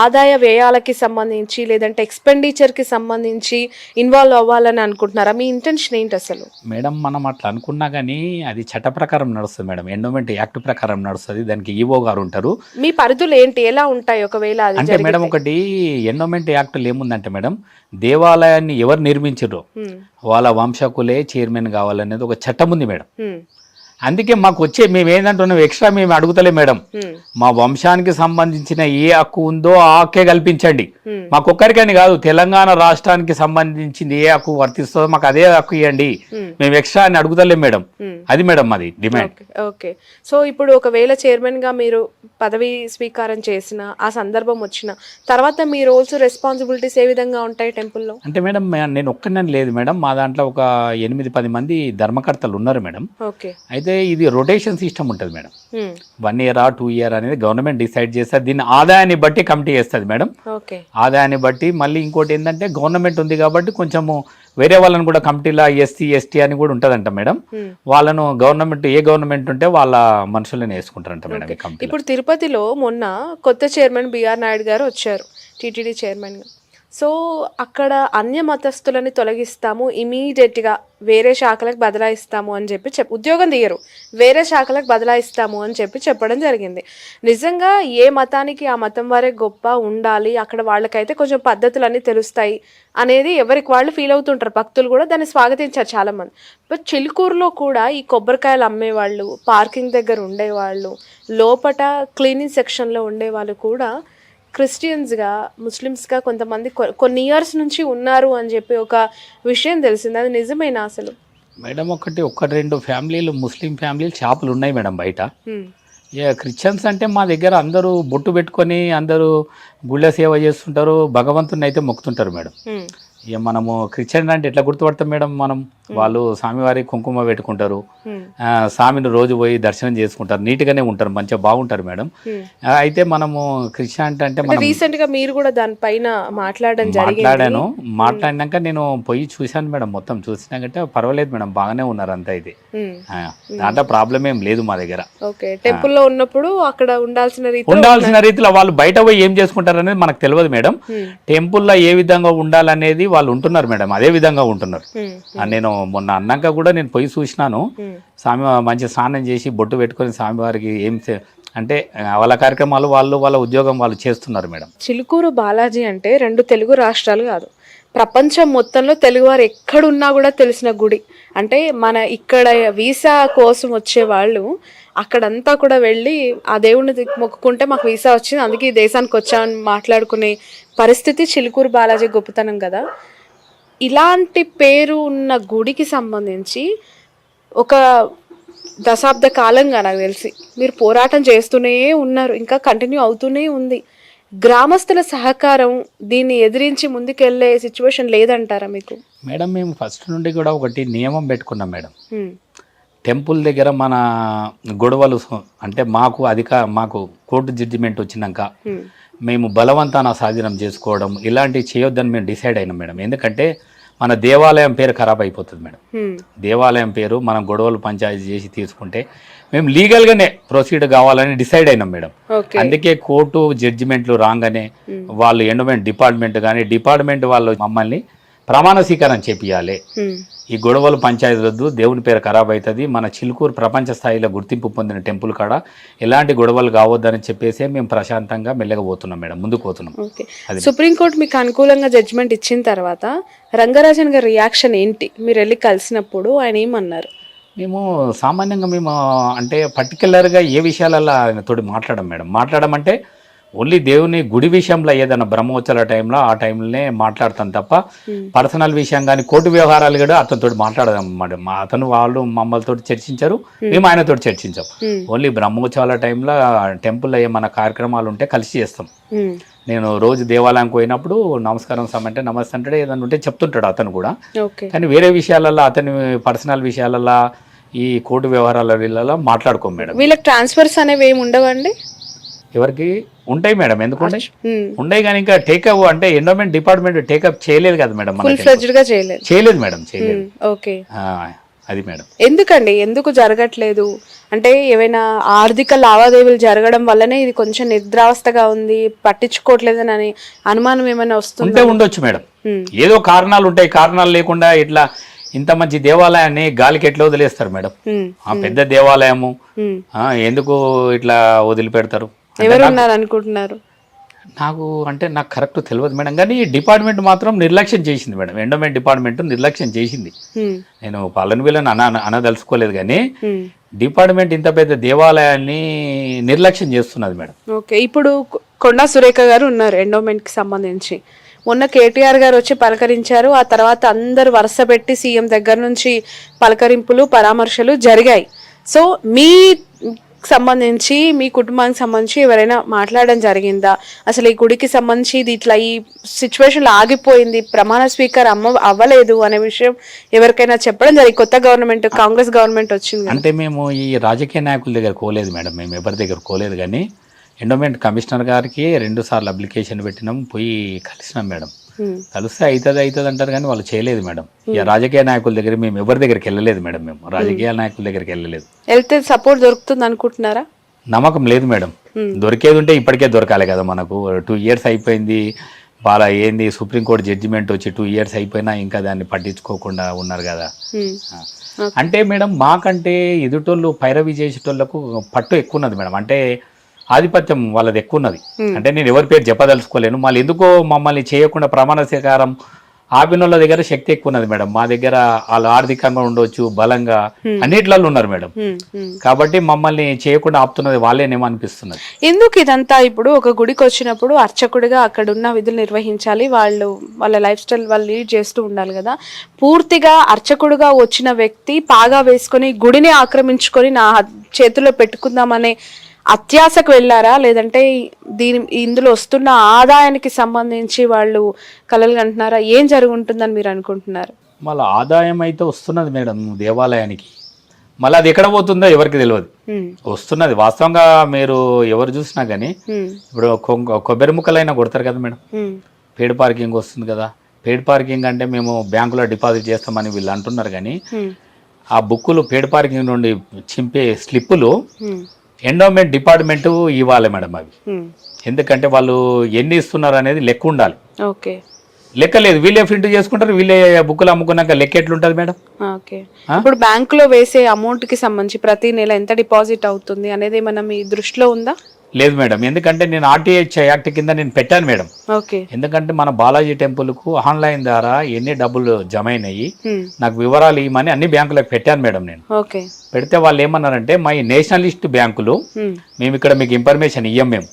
ఆదాయ వ్యయాలకి సంబంధించి లేదంటే ఎక్స్పెండిచర్ కి సంబంధించి ఇన్వాల్వ్ అవ్వాలని అనుకుంటున్నారా? మీ ఇంటెన్షన్ ఏంటి అసలు? మేడం, మనం అట్లా అనుకున్నా కానీ అది చట్ట ప్రకారం నడుస్తుంది మేడం, ఎండోమెంట్ యాక్ట్ ప్రకారం నడుస్తుంది. దానికి ఈవో గారు ఉంటారు. మీ పరిధులు ఏంటి, ఎలా ఉంటాయి ఒకవేళ అంటే మేడం? ఒకటి ఎండోమెంట్ యాక్ట్ ఏముందంటే మేడం, దేవాలయాన్ని ఎవరు నిర్మించారో వాళ్ళ వంశకులే చైర్మన్ కావాలనేది ఒక చట్టం ఉంది మేడం. అందుకే మాకు వచ్చే మేము ఏంటంటున్నాం ఎక్స్ట్రా మేము అడుగుతలే మేడం, మా వంశానికి సంబంధించిన ఏ హక్కు ఉందో ఆ హక్కే కల్పించండి. మాకొక్కరికని కాదు, తెలంగాణ రాష్ట్రానికి సంబంధించింది ఏ హక్కు వర్తిస్తుందో మాకు అదే హక్కు ఇవ్వండి, మేము ఎక్స్ట్రా అని అడుగుతలేం మేడం. అది మేడం మాది డిమాండ్. ఓకే. సో ఇప్పుడు ఒకవేళ చైర్మన్ గా మీరు పదవి స్వీకారం చేసిన ఆ సందర్భం వచ్చిన తర్వాత మీ రోల్స్ రెస్పాన్సిబిలిటీస్ ఏ విధంగా ఉంటాయి టెంపుల్లో? అంటే మేడం నేను ఒక్కనే లేదు మేడం, మా దాంట్లో ఒక 8-10 మంది ధర్మకర్తలు ఉన్నారు మేడం. ఓకే. అయితే ఇది రొటేషన్ సిస్టమ్ ఉంటుంది మేడం. 1 year 2 year అనేది గవర్నమెంట్ డిసైడ్ చేస్తుంది. దీన్ని ఆదాయాన్ని బట్టి కమిటీ చేస్తుంది మేడం. ఓకే. ఆదాయాన్ని బట్టి మళ్ళీ ఇంకోటి ఏంటంటే గవర్నమెంట్ ఉంది కాబట్టి కొంచెము వేరే వాళ్ళని కూడా కమిటీలో ఎస్సీ ఎస్టీ అని కూడా ఉంటుందంట మేడం. వాళ్ళను గవర్నమెంట్ ఏ గవర్నమెంట్ ఉంటే వాళ్ళ మనుషులను వేసుకుంటారంట మేడం ఈ కమిటీ. ఇప్పుడు తిరుపతిలో మొన్న కొత్త చైర్మన్ బిఆర్ నాయుడు గారు వచ్చారు టీటీడీ చైర్మన్గా. సో అక్కడ అన్య మతస్థులని తొలగిస్తాము, ఇమీడియట్గా వేరే శాఖలకు బదలాయిస్తాము అని చెప్పి ఉద్యోగం తీయరు, వేరే శాఖలకు బదలాయిస్తాము అని చెప్పడం జరిగింది. నిజంగా ఏ మతానికి ఆ మతం వారే గొప్ప ఉండాలి, అక్కడ వాళ్ళకైతే కొంచెం పద్ధతులన్నీ తెలుస్తాయి అనేది ఎవరికి వాళ్ళు ఫీల్ అవుతుంటారు. భక్తులు కూడా దాన్ని స్వాగతించారు చాలామంది. బట్ చిలుకూరులో కూడా ఈ కొబ్బరికాయలు అమ్మేవాళ్ళు, పార్కింగ్ దగ్గర ఉండేవాళ్ళు, లోపట క్లీనింగ్ సెక్షన్లో ఉండేవాళ్ళు కూడా క్రిస్టియన్స్గా ముస్లిమ్స్గా కొంతమంది కొన్ని ఇయర్స్ నుంచి ఉన్నారు అని చెప్పి ఒక విషయం తెలిసింది. అది నిజమేనా అసలు? మేడం ఒకటి 2 ఫ్యామిలీలు ముస్లిం ఫ్యామిలీలు షాపులు ఉన్నాయి మేడం బయట. క్రిస్టియన్స్ అంటే మా దగ్గర అందరూ బొట్టు పెట్టుకొని అందరూ గుళ్ళ సేవ చేస్తుంటారు, భగవంతుని అయితే మొక్కుతుంటారు మేడం. ఇక మనము క్రిస్టియన్ అంటే ఎట్లా గుర్తుపడతాం మేడం మనం? వాళ్ళు స్వామివారి కుంకుమ పెట్టుకుంటారు, స్వామిని రోజు పోయి దర్శనం చేసుకుంటారు, నీట్గానే ఉంటారు, మంచిగా బాగుంటారు మేడం. అయితే మనము క్రిస్టియన్ అంటే మనం రీసెంట్ గా మీరు కూడా దానిపైన మాట్లాడినాక నేను పోయి చూశాను మేడం. మొత్తం చూసినాకంటే పర్వాలేదు మేడం, బాగానే ఉన్నారు అంతా. ఇది దాంట్లో ప్రాబ్లం ఏం లేదు మా దగ్గర. టెంపుల్ లో ఉన్నప్పుడు అక్కడ ఉండాల్సిన రీతిలో వాళ్ళు బయట పోయి ఏం చేసుకుంటారు అనేది మనకు తెలియదు మేడం. టెంపుల్లో ఏ విధంగా ఉండాలనేది వాళ్ళు ఉంటున్నారు మేడం, అదే విధంగా ఉంటున్నారు. నేను మొన్న అన్నాక కూడా నేను పోయి చూసినాను. స్వామి మంచి స్నానం చేసి బొట్టు పెట్టుకొని స్వామివారికి ఏం అంటే వాళ్ళ కార్యక్రమాలు వాళ్ళ ఉద్యోగం వాళ్ళు చేస్తున్నారు మేడం. చిలుకూరు బాలాజీ అంటే 2 తెలుగు రాష్ట్రాలు కాదు, ప్రపంచం మొత్తంలో తెలుగువారు ఎక్కడున్నా కూడా తెలిసిన గుడి. అంటే మన ఇక్కడ వీసా కోసం వచ్చే వాళ్ళు అక్కడంతా కూడా వెళ్ళి ఆ దేవుడిని మొక్కుకుంటే మాకు వీసా వచ్చింది, అందుకే ఈ దేశానికి వచ్చామని మాట్లాడుకునే పరిస్థితి చిలుకూరు బాలాజీ గొప్పతనం కదా. ఇలాంటి పేరు ఉన్న గుడికి సంబంధించి ఒక దశాబ్ద కాలంగా నాకు తెలిసి మీరు పోరాటం చేస్తూనే ఉన్నారు, ఇంకా కంటిన్యూ అవుతూనే ఉంది. గ్రామస్తుల సహకారం దీన్ని ఎదిరించి ముందుకెళ్లే సిచ్యువేషన్ లేదంటారా మీకు? మేడం మేము ఫస్ట్ నుండి కూడా ఒకటి నియమం పెట్టుకున్నాం మేడం. టెంపుల్ దగ్గర మన గొడవలు అంటే మాకు కోర్టు జడ్జిమెంట్ వచ్చినాక మేము బలవంతాన స్వాధీనం చేసుకోవడం ఇలాంటివి చేయొద్దని మేము డిసైడ్ అయినాం మేడం. ఎందుకంటే మన దేవాలయం పేరు ఖరాబ్ అయిపోతుంది మేడం. దేవాలయం పేరు మనం గొడవలు పంచాయతీ చేసి తీసుకుంటే మేము లీగల్గానే ప్రొసీడ్ కావాలని డిసైడ్ అయినాం మేడం. అందుకే కోర్టు జడ్జిమెంట్లు రాగానే వాళ్ళు ఎండోమెంట్ డిపార్ట్మెంట్ వాళ్ళు మమ్మల్ని ప్రమాణ స్వీకారం చేపియాలి. ఈ గొడవలు పంచాయతీలద్దు, దేవుని పేరు ఖరాబ్ అవుతుంది, మన చిలుకూరు ప్రపంచ స్థాయిలో గుర్తింపు పొందిన టెంపుల్ కాడ ఎలాంటి గొడవలు కావద్దని చెప్పేసి మేము ప్రశాంతంగా మెల్లగా పోతున్నాం మేడం, ముందుకు పోతున్నాం. సుప్రీంకోర్టు మీకు అనుకూలంగా జడ్జిమెంట్ ఇచ్చిన తర్వాత రంగరాజన్ గారి రియాక్షన్ ఏంటి? మీరు వెళ్ళి కలిసినప్పుడు ఆయన ఏమన్నారు? మేము సామాన్యంగా అంటే పర్టికులర్గా ఏ విషయాలలో ఆయనతోటి మాట్లాడమంటే ఓన్లీ దేవుని గుడి విషయంలో ఏదైనా బ్రహ్మోత్సవాల టైంలో ఆ టైంలోనే మాట్లాడతాను తప్ప పర్సనల్ విషయం కానీ కోర్టు వ్యవహారాలు కూడా అతనితో మాట్లాడదాం మేడం. వాళ్ళు మమ్మల్తో చర్చించారు, మేము ఆయనతో చర్చించాం. ఓన్లీ బ్రహ్మోత్సవాల టైంలో టెంపుల్లో ఏమైనా కార్యక్రమాలు ఉంటే కలిసి చేస్తాం. నేను రోజు దేవాలయానికి పోయినప్పుడు నమస్కారం అంటే నమస్తే అంటే ఏదైనా ఉంటే చెప్తుంటాడు అతను కూడా. కానీ వేరే విషయాలలో అతని పర్సనల్ విషయాలలో ఈ కోర్టు వ్యవహారాల మాట్లాడుకోం మేడం. వీళ్ళకి ట్రాన్స్ఫర్స్ అనేవి ఏమి ఉండవండి? ఎవరికి ఉంటాయి మేడం, ఎందుకుంటాయి? ఉన్నాయి కానీ ఇంకా టేకప్ అంటే ఎండోమెంట్ డిపార్ట్మెంట్ టేకప్ చేయలేదు కదా మేడం, చేయలేదు మేడం, చేయలేదు. ఓకే, అది మేడం. ఎందుకు జరగట్లేదు అంటే ఏమైనా ఆర్థిక లావాదేవీలు జరగడం వల్లనే ఇది కొంచెం నిద్రావస్థగా ఉంది, పట్టించుకోవట్లేదని అనుమానం ఏమైనా వస్తుంటే ఉండొచ్చు మేడం. ఏదో కారణాలు ఉంటాయి, కారణాలు లేకుండా ఇట్లా ఇంత మంచి దేవాలయాన్ని గాలికి ఎట్లా వదిలేస్తారు మేడం? ఆ పెద్ద దేవాలయము ఎందుకు ఇట్లా వదిలిపెడతారు? ఎవరు ఉన్నారు అనుకుంటున్నారు? నాకు అంటే నాకు కరెక్ట్ తెలియదు మేడం, కానీ డిపార్ట్మెంట్ మాత్రం నిర్లక్ష్యం చేసింది మేడం. ఎండోమెంట్ డిపార్ట్మెంట్ నిర్లక్ష్యం చేసింది. నేను పాలన వీళ్ళని అనదలుచుకోలేదు, కానీ డిపార్ట్మెంట్ ఇంత పెద్ద దేవాలయాన్ని నిర్లక్ష్యం చేస్తున్నది మేడం. ఓకే, ఇప్పుడు కొండా సురేఖ గారు ఉన్నారు ఎండోమెంట్ కి సంబంధించి. మొన్న కేటీఆర్ గారు వచ్చి పలకరించారు, ఆ తర్వాత అందరు వరుస పెట్టి సీఎం దగ్గర నుంచి పలకరింపులు పరామర్శలు జరిగాయి. సో మీ సంబంధించి మీ కుటుంబానికి సంబంధించి ఎవరైనా మాట్లాడడం జరిగిందా? అసలు ఈ గుడికి సంబంధించి ఇది ఇట్లా ఈ సిచ్యువేషన్లో ఆగిపోయింది, ప్రమాణ స్వీకారం అవ్వలేదు అనే విషయం ఎవరికైనా చెప్పడం జరిగింది? కొత్త గవర్నమెంట్, కాంగ్రెస్ గవర్నమెంట్ వచ్చింది. అంటే మేము ఈ రాజకీయ నాయకుల దగ్గర కోలేదు మేడం, మేము ఎవరి దగ్గర కోలేదు, కానీ ఎండోమెంట్ కమిషనర్ గారికి 2 సార్లు అప్లికేషన్ పెట్టినాం, పోయి కలిసినాం మేడం. కలిస్తే అవుతుంది అంటారు, కానీ వాళ్ళు చేయలేదు మేడం. ఇక రాజకీయ నాయకుల దగ్గర మేము ఎవరి దగ్గరికి వెళ్ళలేదు మేడం, మేము రాజకీయ నాయకుల దగ్గరికి వెళ్ళలేదు. వెళ్తే సపోర్ట్ దొరుకుతుంది అనుకుంటున్నారా? నమ్మకం లేదు మేడం. దొరికేది ఉంటే ఇప్పటికే దొరకాలి కదా మనకు. 2 ఇయర్స్ అయిపోయింది, బాగా ఏంది సుప్రీంకోర్టు జడ్జిమెంట్ వచ్చి 2 ఇయర్స్ అయిపోయినా ఇంకా దాన్ని పట్టించుకోకుండా ఉన్నారు కదా. అంటే మేడం మాకంటే ఎదుటోళ్ళు పైరవి చేసేటోళ్ళకు పట్టు ఎక్కువ ఉన్నది మేడం, అంటే ఆధిపత్యం వాళ్ళది ఎక్కువ ఉన్నది. అంటే నేను ఎవరి పేరు చెప్పదలుచుకోలేను, మళ్ళీ ఎందుకో మమ్మల్ని చేయకుండా ప్రమాణ స్వీకారం ఆపిన వాళ్ళ దగ్గర శక్తి ఎక్కువ ఉన్నది మేడం. మా దగ్గర వాళ్ళు ఆర్థికంగా ఉండొచ్చు, బలంగా అన్నిట్లలో ఉన్నారు మేడం. కాబట్టి మమ్మల్ని చేయకుండా ఆపుతున్నది వాళ్ళేనేమో అనిపిస్తున్నది. ఎందుకు ఇదంతా? ఇప్పుడు ఒక గుడికి వచ్చినప్పుడు అర్చకుడిగా అక్కడ ఉన్న విధులు నిర్వహించాలి, వాళ్ళ లైఫ్ స్టైల్ వాళ్ళు లీడ్ చేస్తూ ఉండాలి కదా. పూర్తిగా అర్చకుడిగా వచ్చిన వ్యక్తి పాగా వేసుకొని గుడిని ఆక్రమించుకొని నా చేతిలో పెట్టుకుందామనే అత్యాశకు వెళ్ళారా, లేదంటే ఇందులో వస్తున్న ఆదాయానికి సంబంధించి వాళ్ళు కలలు కంటున్నారా? ఏం జరుగుంటుందని మీరు అనుకుంటున్నారు? మళ్ళీ ఆదాయం అయితే వస్తున్నది మేడం దేవాలయానికి, మళ్ళీ అది ఎక్కడ పోతుందో ఎవరికి తెలియదు, వస్తున్నది. వాస్తవంగా మీరు ఎవరు చూసినా కానీ ఇప్పుడు కొబ్బరి ముక్కలైనా కొడతారు కదా మేడం, పేడ్ పార్కింగ్ వస్తుంది కదా. పేడ్ పార్కింగ్ అంటే మేము బ్యాంకులో డిపాజిట్ చేస్తామని వీళ్ళు అంటున్నారు, కానీ ఆ బుక్కులు పేడ్ పార్కింగ్ నుండి చింపే స్లిప్పులు ఎండోమెంట్ డిపార్ట్మెంట్ ఇవ్వాలి మేడం అవి. ఎందుకంటే వాళ్ళు ఎన్ని ఇస్తున్నారు అనేది లెక్క ఉండాలి. ఓకే, లెక్క లేదు, వీళ్ళే ప్రింట్ చేసుకుంటారు, వీళ్ళే బుక్కులు అమ్ముకున్నాక లెక్క ఎట్లుంటది మేడం? ఓకే, ఇప్పుడు బ్యాంకులో వేసే అమౌంట్ కి సంబంధించి ప్రతి నెల ఎంత డిపాజిట్ అవుతుంది అనేది ఏమన్నా మీ దృష్టిలో ఉందా? లేదు మేడం, ఎందుకంటే నేను ఆర్టీహెచ్ యాక్ట్ కింద నేను పెట్టాను మేడం. ఓకే, ఎందుకంటే మన బాలాజీ టెంపుల్ కు ఆన్లైన్ ద్వారా ఎన్ని డబ్బులు జమ అయినాయి నాకు వివరాలు ఇవ్వమని అన్ని బ్యాంకులకు పెట్టాను మేడం నేను. ఓకే, పెడితే వాళ్ళు ఏమన్నారంటే మా నేషనలిస్ట్ బ్యాంకులు మేము ఇక్కడ మీకు ఇన్ఫర్మేషన్ ఇయ్యం, మేము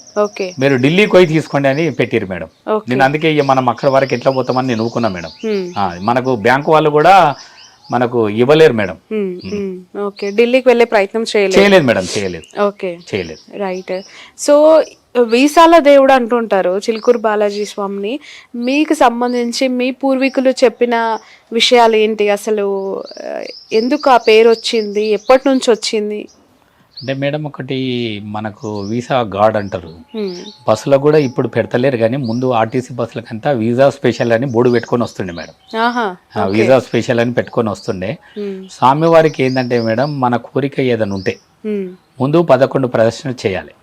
మీరు ఢిల్లీకి పోయి తీసుకోండి అని పెట్టిరు మేడం. నేను అందుకే మనం అక్కడ వరకు ఎట్లా పోతామని నేను ఊరుకున్నా మేడం. మనకు బ్యాంకు వాళ్ళు కూడా మనకు ఇవ్వలేరు మేడం. ఓకే, ఢిల్లీకి వెళ్ళే ప్రయత్నం చేయలేదు మేడం, చేయలేదు. ఓకే, చేయలేదు. రైట్. సో వీసాల దేవుడు అంటుంటారు చిలుకూరు బాలాజీ స్వామిని. మీకు సంబంధించి మీ పూర్వీకులు చెప్పిన విషయాలు ఏంటి? అసలు ఎందుకు ఆ పేరు వచ్చింది, ఎప్పటి నుంచి వచ్చింది? అంటే మేడం ఒకటి మనకు వీసా గార్డ్ అంటారు, బస్సులో కూడా ఇప్పుడు పెడతలేరు, కానీ ముందు ఆర్టీసీ బస్సులకంతా వీసా స్పెషల్ అని బోర్డు పెట్టుకొని వస్తుండే మేడం. వీసా స్పెషల్ అని పెట్టుకొని వస్తుండే. స్వామివారికి ఏంటంటే మేడం మన కోరిక ఏదైనా ఉంటే ముందు 11 ప్రదర్శన చేయాలి,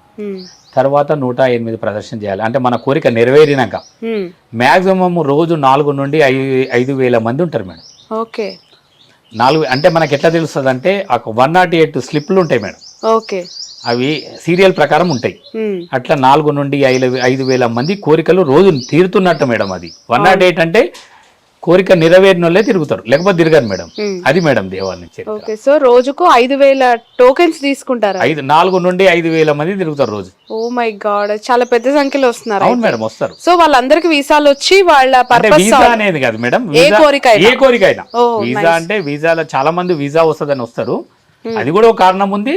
తర్వాత 108 ప్రదర్శన చేయాలి. అంటే మన కోరిక నెరవేరినాక మాక్సిమం రోజు 4 నుండి 5,000 మంది ఉంటారు మేడం. ఓకే, 4 అంటే మనకి ఎట్లా తెలుస్తుంది అంటే 108 స్లిప్లు ఉంటాయి మేడం. ఓకే, అవి సీరియల్ ప్రకారం ఉంటాయి. అట్లా 4 నుండి 5,000 మంది కోరికలు రోజు తీరుతున్నట్టు మేడం. అది 108 అంటే కోరిక నెరవేరిన వాళ్ళే తిరుగుతారు, లేకపోతే తిరగరు మేడం. అది మేడం దేవాలయం నుంచి. ఓకే, సో రోజుకు 5,000 టోకెన్స్ తీసుకుంటారు. 4 నుండి 5,000 మంది తిరుగుతారు రోజు. ఓ మై గాడ్, చాలా పెద్ద సంఖ్యలో వస్తున్నారు. అవును మేడం, వస్తారు. సో వాళ్ళందరికి వీసాలు వచ్చి వాళ్ళ వీసా అనేది కాదు మేడం, ఏ కోరిక అయినా. వీసా అంటే వీసాలో చాలా మంది వీసా వస్తుందని వస్తారు, అది కూడా ఒక కారణం ఉంది.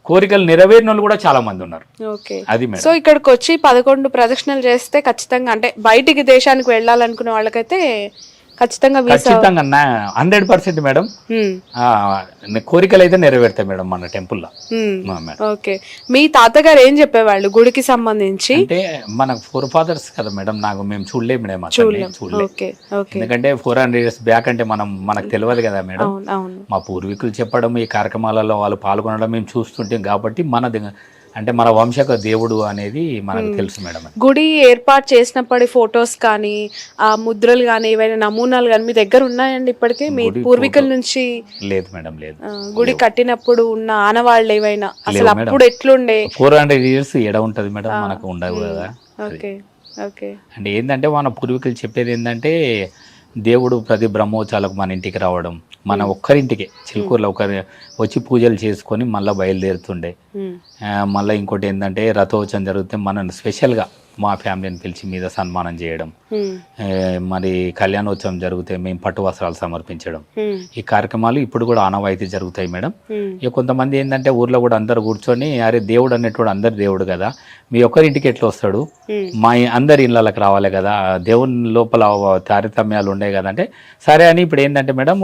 కోరికలు నెరవేరిన వాళ్ళు కూడా చాలా మంది ఉన్నారు. అది మేడం. సో ఇక్కడికి వచ్చి 11 ప్రదక్షిణలు చేస్తే ఖచ్చితంగా, అంటే బయటికి దేశానికి వెళ్ళాలనుకునే వాళ్ళకైతే ఖచ్చితంగా 100% మేడం కోరికలు అయితే నెరవేరుతాయి మేడం మన టెంపుల్లో. ఓకే, మీ తాతగారు ఏం చెప్పేవాళ్ళు గుడికి సంబంధించి? అంటే మన ఫోర్ ఫాదర్స్ కదా మేడం, మేము చూడలేము మేడం, చూడలేదు. ఎందుకంటే 400 years బ్యాక్ అంటే మనకు తెలియదు కదా మేడం. మా పూర్వీకులు చెప్పడం, ఈ కార్యక్రమాలలో వాళ్ళు పాల్గొనడం మేము చూస్తుంటాం, కాబట్టి మన అంటే మన వంశక దేవుడు అనేది మనకు తెలుసు మేడం. గుడి ఏర్పాటు చేసినప్పటి ఫొటోస్ కానీ ఆ ముద్రలు కానీ ఏవైనా నమూనాలు కానీ మీ దగ్గర ఉన్నాయండి ఇప్పటికే మీ పూర్వీకుల నుంచి? లేదు మేడం, లేదు. గుడి కట్టినప్పుడు ఉన్న ఆనవాళ్ళు ఏవైనా అసలు అప్పుడు ఎట్లుండే? 400 years ఎడ ఉంటది మేడం, మనకు ఉండవు కదా. Okay okay. అంటే ఏంటంటే మన పూర్వీకులు చెప్పేది ఏంటంటే దేవుడు ప్రతి బ్రహ్మోత్సవాలకు మన ఇంటికి రావడం, మన ఒక్కరింటికే చిలుకూరులో ఒకరి వచ్చి పూజలు చేసుకొని మళ్ళీ బయలుదేరుతుండే. మళ్ళీ ఇంకోటి ఏంటంటే రథోత్సవం జరిగితే మనల్ని స్పెషల్గా మా ఫ్యామిలీని పిలిచి మీద సన్మానం చేయడం, మరి కళ్యాణోత్సవం జరిగితే మేము పట్టు వస్త్రాలు సమర్పించడం, ఈ కార్యక్రమాలు ఇప్పుడు కూడా ఆనవాయితీ జరుగుతాయి మేడం. ఇక కొంతమంది ఏంటంటే ఊర్లో కూడా అందరు కూర్చొని అరే దేవుడు అనేటోడు అందరు దేవుడు కదా, మీ ఒక్కరింటికి ఎట్లా వస్తాడు, మా అందరి ఇళ్ళకి రావాలి కదా, దేవుని లోపల తారతమ్యాలు ఉన్నాయి కదా అంటే సరే అని ఇప్పుడు ఏంటంటే మేడం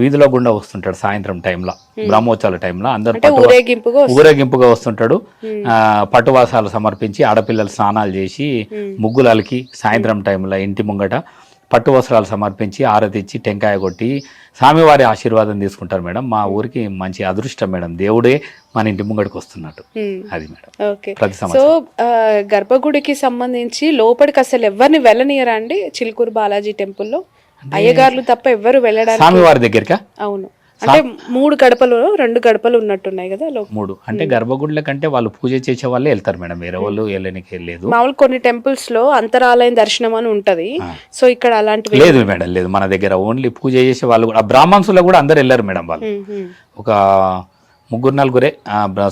వీధిలో గుండా వస్తుంటాడు సాయంత్రం టైంలో, బ్రహ్మోత్సవాల టైంలో అందరు ఊరేగింపుగా వస్తుంటాడు. పట్టువాసాలు సమర్పించి ఆడపిల్లలు స్నానాలు చేసి ముగ్గులు అలికి సాయంత్రం టైంలో ఇంటి ముంగట పట్టు వస్త్రాలు సమర్పించి ఆరతిచ్చి టెంకాయ కొట్టి స్వామివారి ఆశీర్వాదం తీసుకుంటారు మేడం. మా ఊరికి మంచి అదృష్టం మేడం, దేవుడే మన ఇంటి ముంగడికి వస్తున్నట్టు. అది మేడం. ప్రతి సంవత్సరం. సో గర్భగుడికి సంబంధించి లోపలికి అసలు ఎవరిని వెళ్ళనియరా అండి చిలుకూరు బాలాజీ టెంపుల్లో? అయ్యగారులు తప్ప ఎవరు వెళ్ళడానికి? స్వామివారి దగ్గరికి? అవును. అంటే 3 గడపలు 2 గడపలు ఉన్నట్టున్నాయి కదా 3. అంటే గర్భగుడిల కంటే వాళ్ళు పూజ చేసే వాళ్ళే వెళ్తారు మేడం, వేరే వాళ్ళు వెళ్ళడానికి లేదు. మామూలు కొన్ని టెంపుల్స్ లో అంతరాలయం దర్శనం అని ఉంటది, సో ఇక్కడ అలాంటివి లేదు మేడం, లేదు. మన దగ్గర ఓన్లీ పూజ చేసే వాళ్ళు కూడా, బ్రాహ్మణ్స్లో కూడా అందరు వెళ్ళారు మేడం. వాళ్ళు ఒక 3-4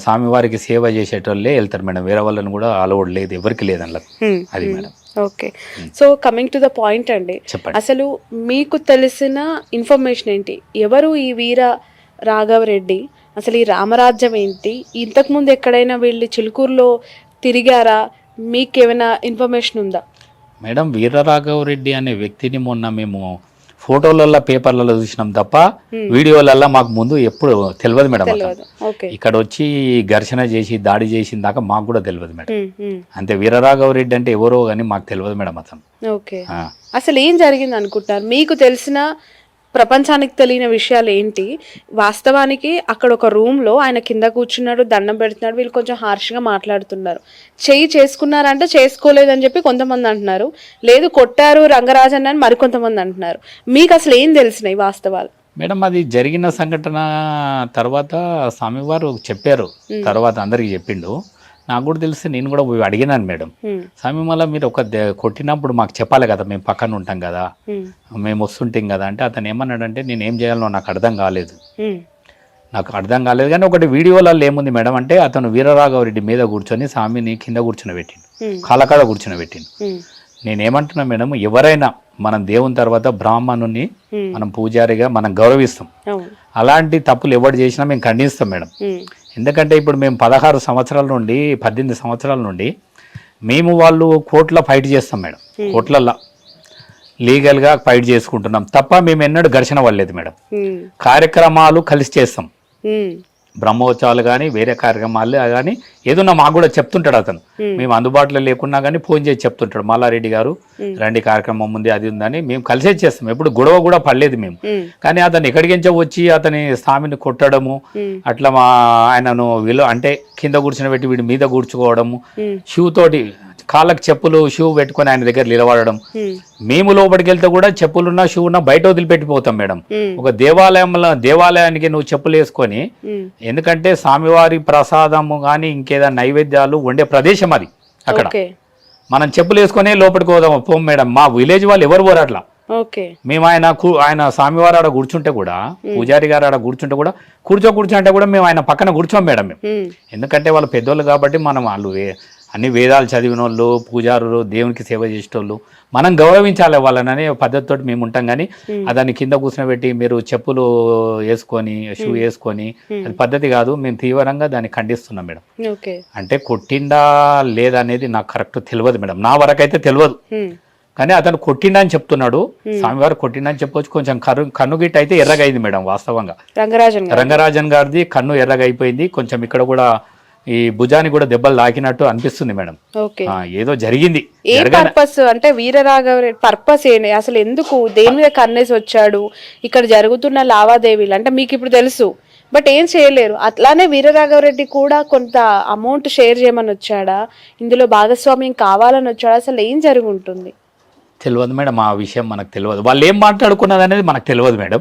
స్వామివారికి సేవ చేసేటోళ్ళే వెళ్తారు మేడం, వేరే వాళ్ళని కూడా అలౌడ్ లేదు, ఎవరికి లేదు అందులో. అది madam. Okay. So coming to the point అండి, అసలు మీకు తెలిసిన ఇన్ఫర్మేషన్ ఏంటి? ఎవరు ఈ వీర రాఘవరెడ్డి? అసలు ఈ రామరాజ్యం ఏంటి? ఇంతకుముందు ఎక్కడైనా వీళ్ళు చిలుకూరులో తిరిగారా? మీకు ఏమైనా ఇన్ఫర్మేషన్ ఉందా? మేడం వీర రాఘవరెడ్డి అనే వ్యక్తిని మొన్న మేము ఫోటోలలో పేపర్లలో చూసినాం తప్ప వీడియోలలో మాకు ముందు ఎప్పుడు తెలియదు మేడం. ఇక్కడ వచ్చి ఘర్షణ చేసి దాడి చేసిన దాకా మాకు కూడా తెలియదు మేడం. అంతే, వీరరాఘవరెడ్డి అంటే ఎవరో కానీ మాకు తెలియదు మేడం అతను. ఓకే. అసలు ఏం జరిగింది అనుకుంటున్నారు? మీకు తెలిసిన ప్రపంచానికి తెలియని విషయాలు ఏంటి? వాస్తవానికి అక్కడ ఒక రూమ్లో ఆయన కింద కూర్చున్నాడు, దండం పెడుతున్నాడు, వీళ్ళు కొంచెం హార్ష్గా మాట్లాడుతున్నారు. చెయ్యి చేసుకున్నారంటే చేసుకోలేదని చెప్పి కొంతమంది అంటున్నారు, లేదు కొట్టారు రంగరాజన్ అని మరికొంతమంది అంటున్నారు. మీకు అసలు ఏం తెలిసినాయి వాస్తవాలు? మేడం అది జరిగిన సంఘటన తర్వాత స్వామివారు చెప్పారు, తర్వాత అందరికి చెప్పిండు. నాకు కూడా తెలిసి నేను కూడా పోయి అడిగినాను మేడం, స్వామి మళ్ళీ మీరు కొట్టినప్పుడు మాకు చెప్పాలి కదా, మేము పక్కన ఉంటాం కదా, మేము వస్తుంటాం కదా అంటే అతను ఏమన్నాడంటే నేను ఏం చేయాలో నాకు అర్థం కాలేదు కానీ ఒకటి వీడియోలలో ఏముంది మేడం అంటే అతను వీరరాఘవరెడ్డి మీద కూర్చొని స్వామిని కింద కూర్చుని పెట్టిండు, కాలకాడ కూర్చుని పెట్టిండు. నేనేమంటున్నా మేడం, ఎవరైనా మనం దేవుని తర్వాత బ్రాహ్మణుని మనం పూజారిగా మనం గౌరవిస్తాం, అలాంటి తప్పులు ఎవరు చేసినా మేము ఖండిస్తాం మేడం. ఎందుకంటే ఇప్పుడు మేము 16 సంవత్సరాల నుండి 18 సంవత్సరాల నుండి మేము వాళ్ళు కోర్టులో ఫైట్ చేస్తాం మేడం, కోర్టులలో లీగల్గా ఫైట్ చేసుకుంటున్నాం తప్ప మేము ఎన్నడూ ఘర్షణ పడలేదు మేడం. కార్యక్రమాలు కలిసి చేస్తాం, బ్రహ్మోత్సవాలు కానీ వేరే కార్యక్రమాలు కానీ ఏదన్నా మాకు కూడా చెప్తుంటాడు అతను. మేము అందుబాటులో లేకున్నా కానీ ఫోన్ చేసి చెప్తుంటాడు, మల్లారెడ్డి గారు రండి కార్యక్రమం ఉంది అది ఉందని. మేము కలిసే చేస్తాం, ఎప్పుడు గొడవ కూడా పడలేదు మేము. కానీ అతను ఎక్కడికించో వచ్చి అతని స్వామిని కొట్టడము, అట్లా ఆయనను అంటే కింద కూర్చుని పెట్టి వీడి మీద కూర్చుకోవడము, షూ తోటి కాళ్ళకి చెప్పులు షూ పెట్టుకొని ఆయన దగ్గర నిలబడడం. మేము లోపలికి వెళ్తే కూడా చెప్పులున్నా షూ ఉన్నా బయట వదిలిపెట్టిపోతాం మేడం. ఒక దేవాలయానికి నువ్వు చెప్పులు వేసుకొని, ఎందుకంటే స్వామివారి ప్రసాదము కానీ ఇంకేదైనా నైవేద్యాలు వండే ప్రదేశం అది, అక్కడ మనం చెప్పులు వేసుకొని లోపలికి పోం మేడం. మా విలేజ్ వాళ్ళు ఎవరు పోరు అట్లా. మేము ఆయన స్వామివారు ఆడ కూర్చుంటే కూడా, పూజారి గారు ఆడ కూర్చుంటే కూడా కూర్చోంటే కూడా మేము ఆయన పక్కన కూర్చోం మేడం మేము. ఎందుకంటే వాళ్ళు పెద్దోళ్ళు కాబట్టి మనం వాళ్ళు అన్ని వేదాలు చదివిన వాళ్ళు, పూజారులు, దేవునికి సేవ చేసేటోళ్ళు, మనం గౌరవించాలి వాళ్ళని పద్ధతితో మేము ఉంటాం. కానీ దాన్ని కింద కూర్చోబెట్టి మీరు చెప్పులు వేసుకొని షూ వేసుకొని అది పద్ధతి కాదు. మేము తీవ్రంగా దాన్ని ఖండిస్తున్నాం మేడం. అంటే కొట్టిండా లేదా అనేది నాకు కరెక్ట్ తెలియదు మేడం, నా వరకైతే తెలియదు. కానీ అతను కొట్టిండా అని చెప్తున్నాడు, స్వామివారు కొట్టిండా అని చెప్పొచ్చు. కొంచెం కన్ను గిట్ట అయితే ఎర్రగైంది మేడం. వాస్తవంగా రంగరాజన్ గారిది కన్ను ఎర్రగైపోయింది, కొంచెం ఇక్కడ కూడా ఈ భుజాన్ని కూడా దెబ్బలు తాకినట్టు అనిపిస్తుంది మేడం. ఏదో జరిగింది. పర్పస్ అంటే వీరరాఘవరెడ్డి పర్పస్ ఏంటి అసలు? ఎందుకు దేని మీద కన్నేసి వచ్చాడు? ఇక్కడ జరుగుతున్న లావాదేవీలు అంటే మీకు ఇప్పుడు తెలుసు, బట్ ఏం చేయలేరు. అట్లానే వీరరాఘవరెడ్డి కూడా కొంత అమౌంట్ షేర్ చేయమని వచ్చాడా, ఇందులో భాగస్వామ్యం కావాలని వచ్చాడా, అసలు ఏం జరిగి ఉంటుంది? తెలియదు మేడం, ఆ విషయం మనకు తెలియదు. వాళ్ళు ఏం మాట్లాడుకున్నది అనేది మనకు తెలియదు మేడం.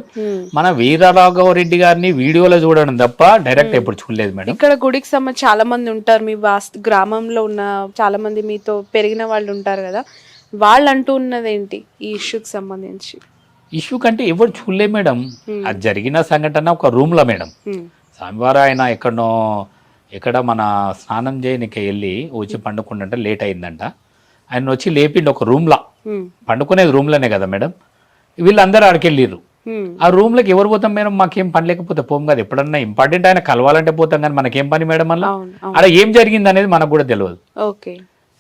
మన వీరరాఘవరెడ్డి గారిని వీడియోలో చూడడం తప్ప డైరెక్ట్ ఎప్పుడు చూడలేదు మేడం. ఇక్కడ గుడికి సంబంధించి చాలా మంది ఉంటారు, మీ గ్రామంలో ఉన్న చాలా మంది మీతో పెరిగిన వాళ్ళు ఉంటారు కదా, వాళ్ళు అంటూ ఉన్నది ఏంటి ఈ ఇష్యూకి సంబంధించి? ఇష్యూ కంటే ఎవరు చూడలేదు మేడం. అది జరిగిన సంఘటన ఒక రూమ్లో మేడం. స్వామివారు ఆయన ఎక్కడ మన స్నానం చేయనికి వెళ్ళి వచ్చి పండుకుంటే లేట్ అయిందంట. ఆయన వచ్చి లేపిండి ఒక రూమ్లో, పండుకునేది రూమ్లోనే కదా మేడం. వీళ్ళందరూ ఆడికి వెళ్ళిర్రు. ఆ రూమ్లోకి ఎవరు పోతాం మేడం? మాకేం పని లేకపోతే పోం కదా. ఎప్పుడన్నా ఇంపార్టెంట్ ఆయన కలవాలంటే పోతాం, కానీ మనకేం పని మేడం? వల్ల అక్కడ ఏం జరిగింది అనేది మనకు కూడా తెలియదు. ఓకే.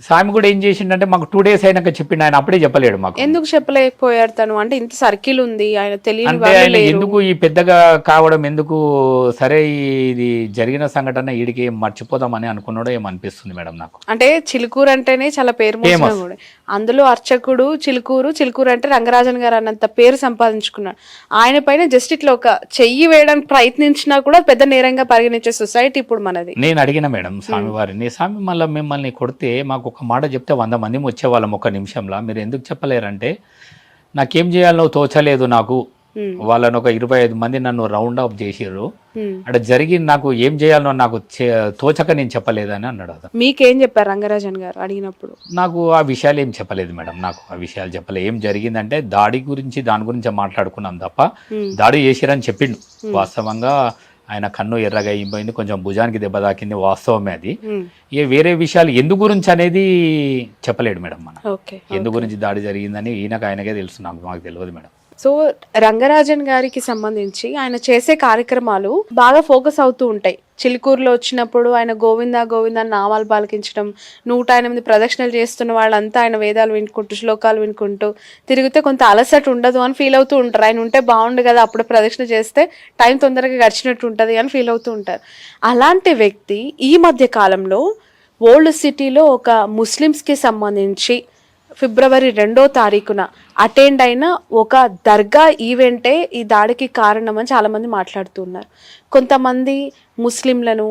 స్వామి కూడా ఏం చేసిండంటే మాకు 2 days అయినాక చెప్పిండు. ఆయన అప్పుడే చెప్పలేడు మాకు. ఎందుకు చెప్పలేకపోయారు తను? అంటే ఇంత సర్కిల్ ఉంది, ఆయన తెలియని అంటే ఆయన ఎందుకు ఈ పెద్దగా కావడం ఎందుకు, సరే ఇది జరిగిన సంఘటన వీడికి మర్చిపోదామని అనుకున్నాడో ఏమనిపిస్తుంది మేడం నాకు. అంటే చిలుకూరు అంటేనే చాలా పేరు మోసిన కూడా, అందులో అర్చకుడు చిలుకూరు అంటే రంగరాజన్ గారు అన్నంత పేరు సంపాదించుకున్నాడు. ఆయన పైన జస్ట్ ఇట్లా ఒక చెయ్యి వేయడానికి ప్రయత్నించినా కూడా పెద్ద నేరంగా పరిగణించే సొసైటీ ఇప్పుడు మనది. నేను అడిగిన మేడం స్వామివారిని, స్వామి మళ్ళీ మిమ్మల్ని కొడితే మాకు ఒక మాట చెప్తే 100 మంది వచ్చేవాళ్ళం ఒక నిమిషంలో, మీరు ఎందుకు చెప్పలేరంటే నాకేం చేయాలో తోచలేదు నాకు. వాళ్ళని ఒక 25 మంది నన్ను రౌండ్ అప్ చేసిర్రు, అక్కడ జరిగి నాకు ఏం చేయాలో నాకు తోచక నేను చెప్పలేదని అన్నాడు. మీకేం చెప్పారు రంగరాజన్ గారు అడిగినప్పుడు? నాకు ఆ విషయాలు ఏం చెప్పలేదు మేడం. నాకు ఆ విషయాలు చెప్పలేదు. ఏం జరిగిందంటే దాడి గురించి దాని గురించి మాట్లాడుకున్నాం తప్ప దాడి చేసిరని చెప్పిండు. వాస్తవంగా ఆయన కన్ను ఎర్రగా అయిపోయింది, కొంచెం భుజానికి దెబ్బ తాకింది, వాస్తవమే అది. ఇక వేరే విషయాలు ఎందు గురించి అనేది చెప్పలేడు మేడం. మన ఎందు గురించి దాడి జరిగిందని ఆయనకే తెలుసు, మాకు తెలియదు మేడం. సో రంగరాజన్ గారికి సంబంధించి ఆయన చేసే కార్యక్రమాలు బాగా ఫోకస్ అవుతూ ఉంటాయి. చిలుకూరులో వచ్చినప్పుడు ఆయన గోవిందా గోవిందా నామాలు పాలకించడం, 108 ప్రదక్షిణలు చేస్తున్న వాళ్ళంతా ఆయన వేదాలు వినుకుంటూ శ్లోకాలు వినుకుంటూ తిరిగితే కొంత అలసట ఉండదు అని ఫీల్ అవుతూ ఉంటారు. ఆయన ఉంటే బాగుండు కదా, అప్పుడు ప్రదక్షిణ చేస్తే టైం తొందరగా గడిచినట్టు ఉంటుంది అని ఫీల్ అవుతూ ఉంటారు. అలాంటి వ్యక్తి ఈ మధ్య కాలంలో ఓల్డ్ సిటీలో ఒక ముస్లిమ్స్కి సంబంధించి ఫిబ్రవరి 2వ తారీఖున అటెండ్ అయిన ఒక దర్గా ఈవెంటే ఈ దాడికి కారణమని చాలామంది మాట్లాడుతున్నారు. కొంతమంది ముస్లింలను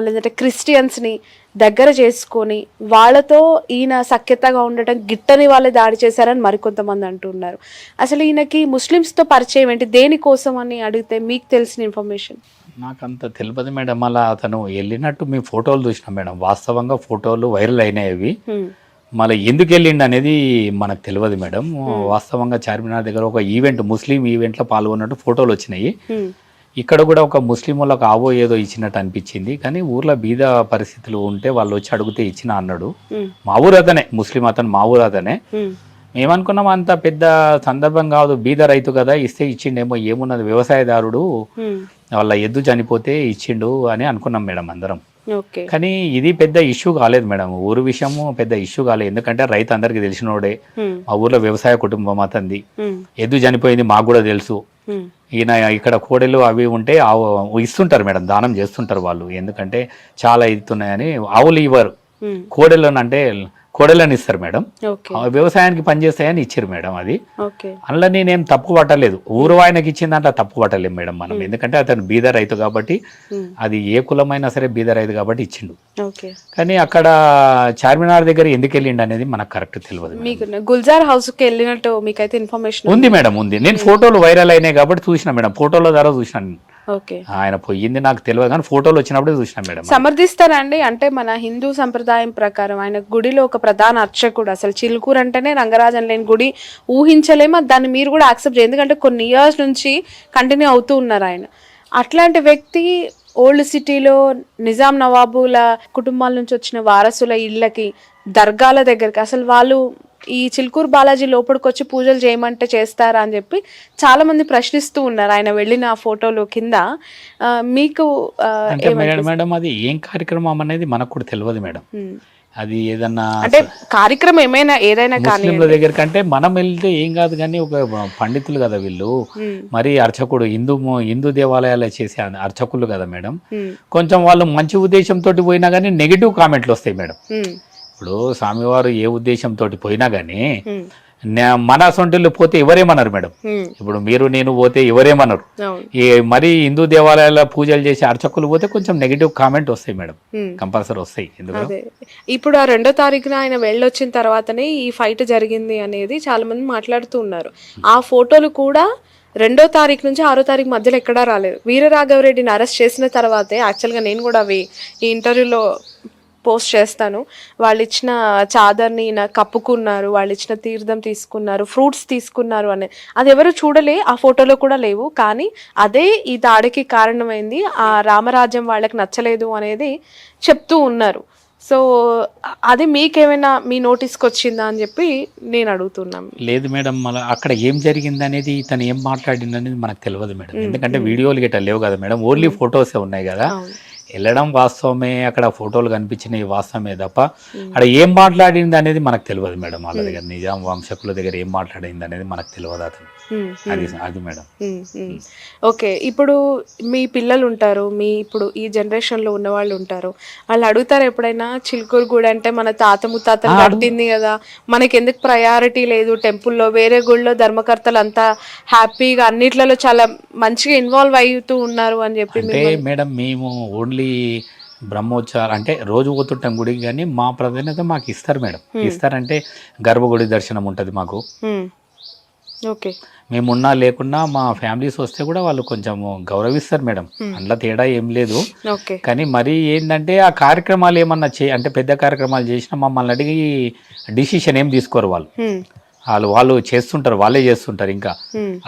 లేదంటే క్రిస్టియన్స్ని దగ్గర చేసుకొని వాళ్ళతో ఈయన సఖ్యతగా ఉండటం గిట్టని వాళ్ళే దాడి చేశారని మరికొంతమంది అంటున్నారు. అసలు ఈయనకి ముస్లిమ్స్తో పరిచయం ఏంటి, దేనికోసం అని అడిగితే మీకు తెలిసిన ఇన్ఫర్మేషన్? నాకు అంత తెలియదు మేడం. అలా అతను వెళ్ళినట్టు మేము ఫోటోలు చూసినాం మేడం. వాస్తవంగా ఫోటోలు వైరల్ అయినాయి. అవి మళ్ళీ ఎందుకు వెళ్ళిండు అనేది మనకు తెలియదు మేడం. వాస్తవంగా చార్మినార్ దగ్గర ఒక ఈవెంట్, ముస్లిం ఈవెంట్లో పాల్గొన్నట్టు ఫోటోలు వచ్చినాయి. ఇక్కడ కూడా ఒక ముస్లిం వాళ్ళకి ఆవో ఏదో ఇచ్చినట్టు అనిపించింది, కానీ ఊర్లో బీద పరిస్థితులు ఉంటే వాళ్ళు వచ్చి అడిగితే ఇచ్చిన అన్నాడు. మా ఊరు అతనే, ముస్లిం అతను మా ఊరు అతనే. మేమనుకున్నాం అంత పెద్ద సందర్భం కాదు, బీద రైతు కదా ఇస్తే ఇచ్చిండేమో, ఏమున్నది వ్యవసాయదారుడు వాళ్ళ ఎద్దు చనిపోతే ఇచ్చిండు అని అనుకున్నాం మేడం అందరం. కానీ ఇది పెద్ద ఇష్యూ కాలేదు మేడం. ఊరు విషయము పెద్ద ఇష్యూ కాలేదు, ఎందుకంటే రైతు అందరికి తెలిసినోడే. మా ఊర్లో వ్యవసాయ కుటుంబం అతంది, ఎద్దు చనిపోయింది మాకు కూడా తెలుసు. ఈయన ఇక్కడ కోడెలు అవి ఉంటే ఇస్తుంటారు మేడం, దానం చేస్తుంటారు వాళ్ళు, ఎందుకంటే చాలా ఇస్తున్నాయని. ఆవులు ఇవ్వరు, కోడెలను అంటే కోడెలను ఇస్తారు మేడం. వ్యవసాయానికి పనిచేస్తాయని ఇచ్చారు మేడం. అది అందులో నేనేం తప్పు పట్టలేదు, ఊరు ఆయనకి ఇచ్చిన దాంట్లో తప్పు పట్టలేము మేడం మనం, ఎందుకంటే అతను బీద రైతు కాబట్టి, అది ఏ కులమైనా సరే బీద రైతు కాబట్టి ఇచ్చిండు. కానీ అక్కడ చార్మినార్ దగ్గర ఎందుకు వెళ్ళిండు అనేది మనకు కరెక్ట్ తెలియదు. మీకు గుల్జార్ హౌస్ కి వెళ్ళినట్టు మీకైతే ఇన్ఫర్మేషన్ ఉంది మేడం? ఉంది. నేను ఫోటోలు వైరల్ అయినాయి కాబట్టి చూసిన మేడం, ఫోటోల ద్వారా చూసినాను. ఆయన పోయింది నాకు తెలియదు, కానీ ఫోటోలు వచ్చినప్పుడు చూసినా మేడం. సమర్థిస్తారండి? అంటే మన హిందూ సంప్రదాయం ప్రకారం ఆయన గుడిలో ఒక ప్రధాన అర్చకుడు. అసలు చిలుకూరు అంటేనే రంగరాజన్ లేని గుడి ఊహించలేమో, దాన్ని మీరు కూడా యాక్సెప్ట్ చేయండి, ఎందుకంటే కొన్ని ఇయర్స్ నుంచి కంటిన్యూ అవుతూ ఉన్నారు ఆయన. అట్లాంటి వ్యక్తి ఓల్డ్ సిటీలో నిజాం నవాబుల కుటుంబాల నుంచి వచ్చిన వారసుల ఇళ్ళకి, దర్గాల దగ్గరికి, అసలు వాళ్ళు ఈ చిలుకూరు బాలాజీ లోపలికి వచ్చి పూజలు చేయమంటే చేస్తారా అని చెప్పి చాలా మంది ప్రశ్నిస్తూ ఉన్నారు ఆయన వెళ్ళిన ఫోటోలు కింద. మీకు మేడం అది ఏం కార్యక్రమం అనేది మనకు కూడా తెలియదు మేడం. అది ఏదన్నా అంటే కార్యక్రమం ఏదైనా కానీ దగ్గర కంటే మనం వెళ్తే ఏం కాదు, కానీ ఒక పండితులు కదా వీళ్ళు, మరి అర్చకుడు హిందూ దేవాలయాలు చేసే అర్చకులు కదా మేడం. కొంచెం వాళ్ళు మంచి ఉద్దేశంతో పోయినా కానీ నెగిటివ్ కామెంట్లు వస్తాయి మేడం. ఇప్పుడు స్వామివారు ఏ ఉద్దేశంతో పోయినా కానీ మన సొంటిల్లు పోతే ఎవరేమన్నారు మేడం? ఇప్పుడు మీరు నేను పోతే ఎవరేమన్నారు? ఈ మరి హిందూ దేవాలయాల పూజలు చేసి అర్చకులు పోతే కొంచెం నెగిటివ్ కామెంట్ వస్తాయి మేడం, కంపల్సరీ వస్తాయి. ఎందుకంటే ఇప్పుడు ఆ 2వ తారీఖున ఆయన వెళ్ళొచ్చిన తర్వాతనే ఈ ఫైట్ జరిగింది అనేది చాలా మంది మాట్లాడుతూ ఉన్నారు. ఆ ఫోటోలు కూడా 2వ తారీఖు నుంచి 6వ తారీఖు మధ్యలో ఎక్కడా రాలేదు. వీరరాఘవరెడ్డిని అరెస్ట్ చేసిన తర్వాతే యాక్చువల్గా నేను కూడా అవి ఈ ఇంటర్వ్యూలో పోస్ట్ చేస్తాను. వాళ్ళు ఇచ్చిన చాదర్ని కప్పుకున్నారు, వాళ్ళు ఇచ్చిన తీర్థం తీసుకున్నారు, ఫ్రూట్స్ తీసుకున్నారు అనే అది ఎవరు చూడలే, ఆ ఫోటోలో కూడా లేవు. కానీ అదే ఈ దాడికి కారణమైంది, ఆ రామరాజ్యం వాళ్ళకి నచ్చలేదు అనేది చెప్తూ ఉన్నారు. సో అది మీకేమైనా మీ నోటీస్కి వచ్చిందా అని చెప్పి నేను అడుగుతున్నాను. లేదు మేడం, మళ్ళీ అక్కడ ఏం జరిగింది అనేది, తను ఏం మాట్లాడింది అనేది మనకు తెలియదు మేడం. ఎందుకంటే వీడియోలు గిట్ట లేవు కదా మేడం, ఓన్లీ ఫొటోసే ఉన్నాయి కదా. వెళ్ళడం వాస్తవమే, అక్కడ ఫోటోలు కనిపించినవి వాస్తవమే తప్ప అక్కడ ఏం మాట్లాడింది అనేది మనకు తెలియదు మేడం. వాళ్ళ దగ్గర నిజాం వంశకుల దగ్గర ఏం మాట్లాడింది అనేది మనకు తెలియదు అతను. అది మేడం. ఓకే, ఇప్పుడు మీ పిల్లలు ఉంటారు, మీ ఇప్పుడు ఈ జనరేషన్లో ఉన్న వాళ్ళు ఉంటారు, వాళ్ళు అడుగుతారు ఎప్పుడైనా చిలుకూరు గుడి అంటే మన తాత ముత్తాతలు కట్టింది కదా, మనకి ఎందుకు ప్రయారిటీ లేదు టెంపుల్లో, వేరే గుడిలో ధర్మకర్తలు అంతా హ్యాపీగా అన్నిట్లలో చాలా మంచిగా ఇన్వాల్వ్ అవుతూ ఉన్నారు అని చెప్పి. అంటే మేడం మేము ఓన్లీ బ్రహ్మోత్సవాలు అంటే రోజు పోతుంటాం గుడికి, కానీ మా ప్రాధాన్యత మాకు ఇస్తారు మేడం. ఇస్తారంటే గర్భగుడి దర్శనం ఉంటుంది మాకు. ఓకే, మేమున్నా లేకున్నా మా ఫ్యామిలీస్ వస్తే కూడా వాళ్ళు కొంచెం గౌరవిస్తారు మేడం, అందులో తేడా ఏం లేదు. కానీ మరి ఏంటంటే ఆ కార్యక్రమాలు ఏమన్నా అంటే పెద్ద కార్యక్రమాలు చేసినా మమ్మల్ని అడిగి డిసిషన్ ఏం తీసుకోరు వాళ్ళు చేస్తుంటారు, వాళ్ళే చేస్తుంటారు. ఇంకా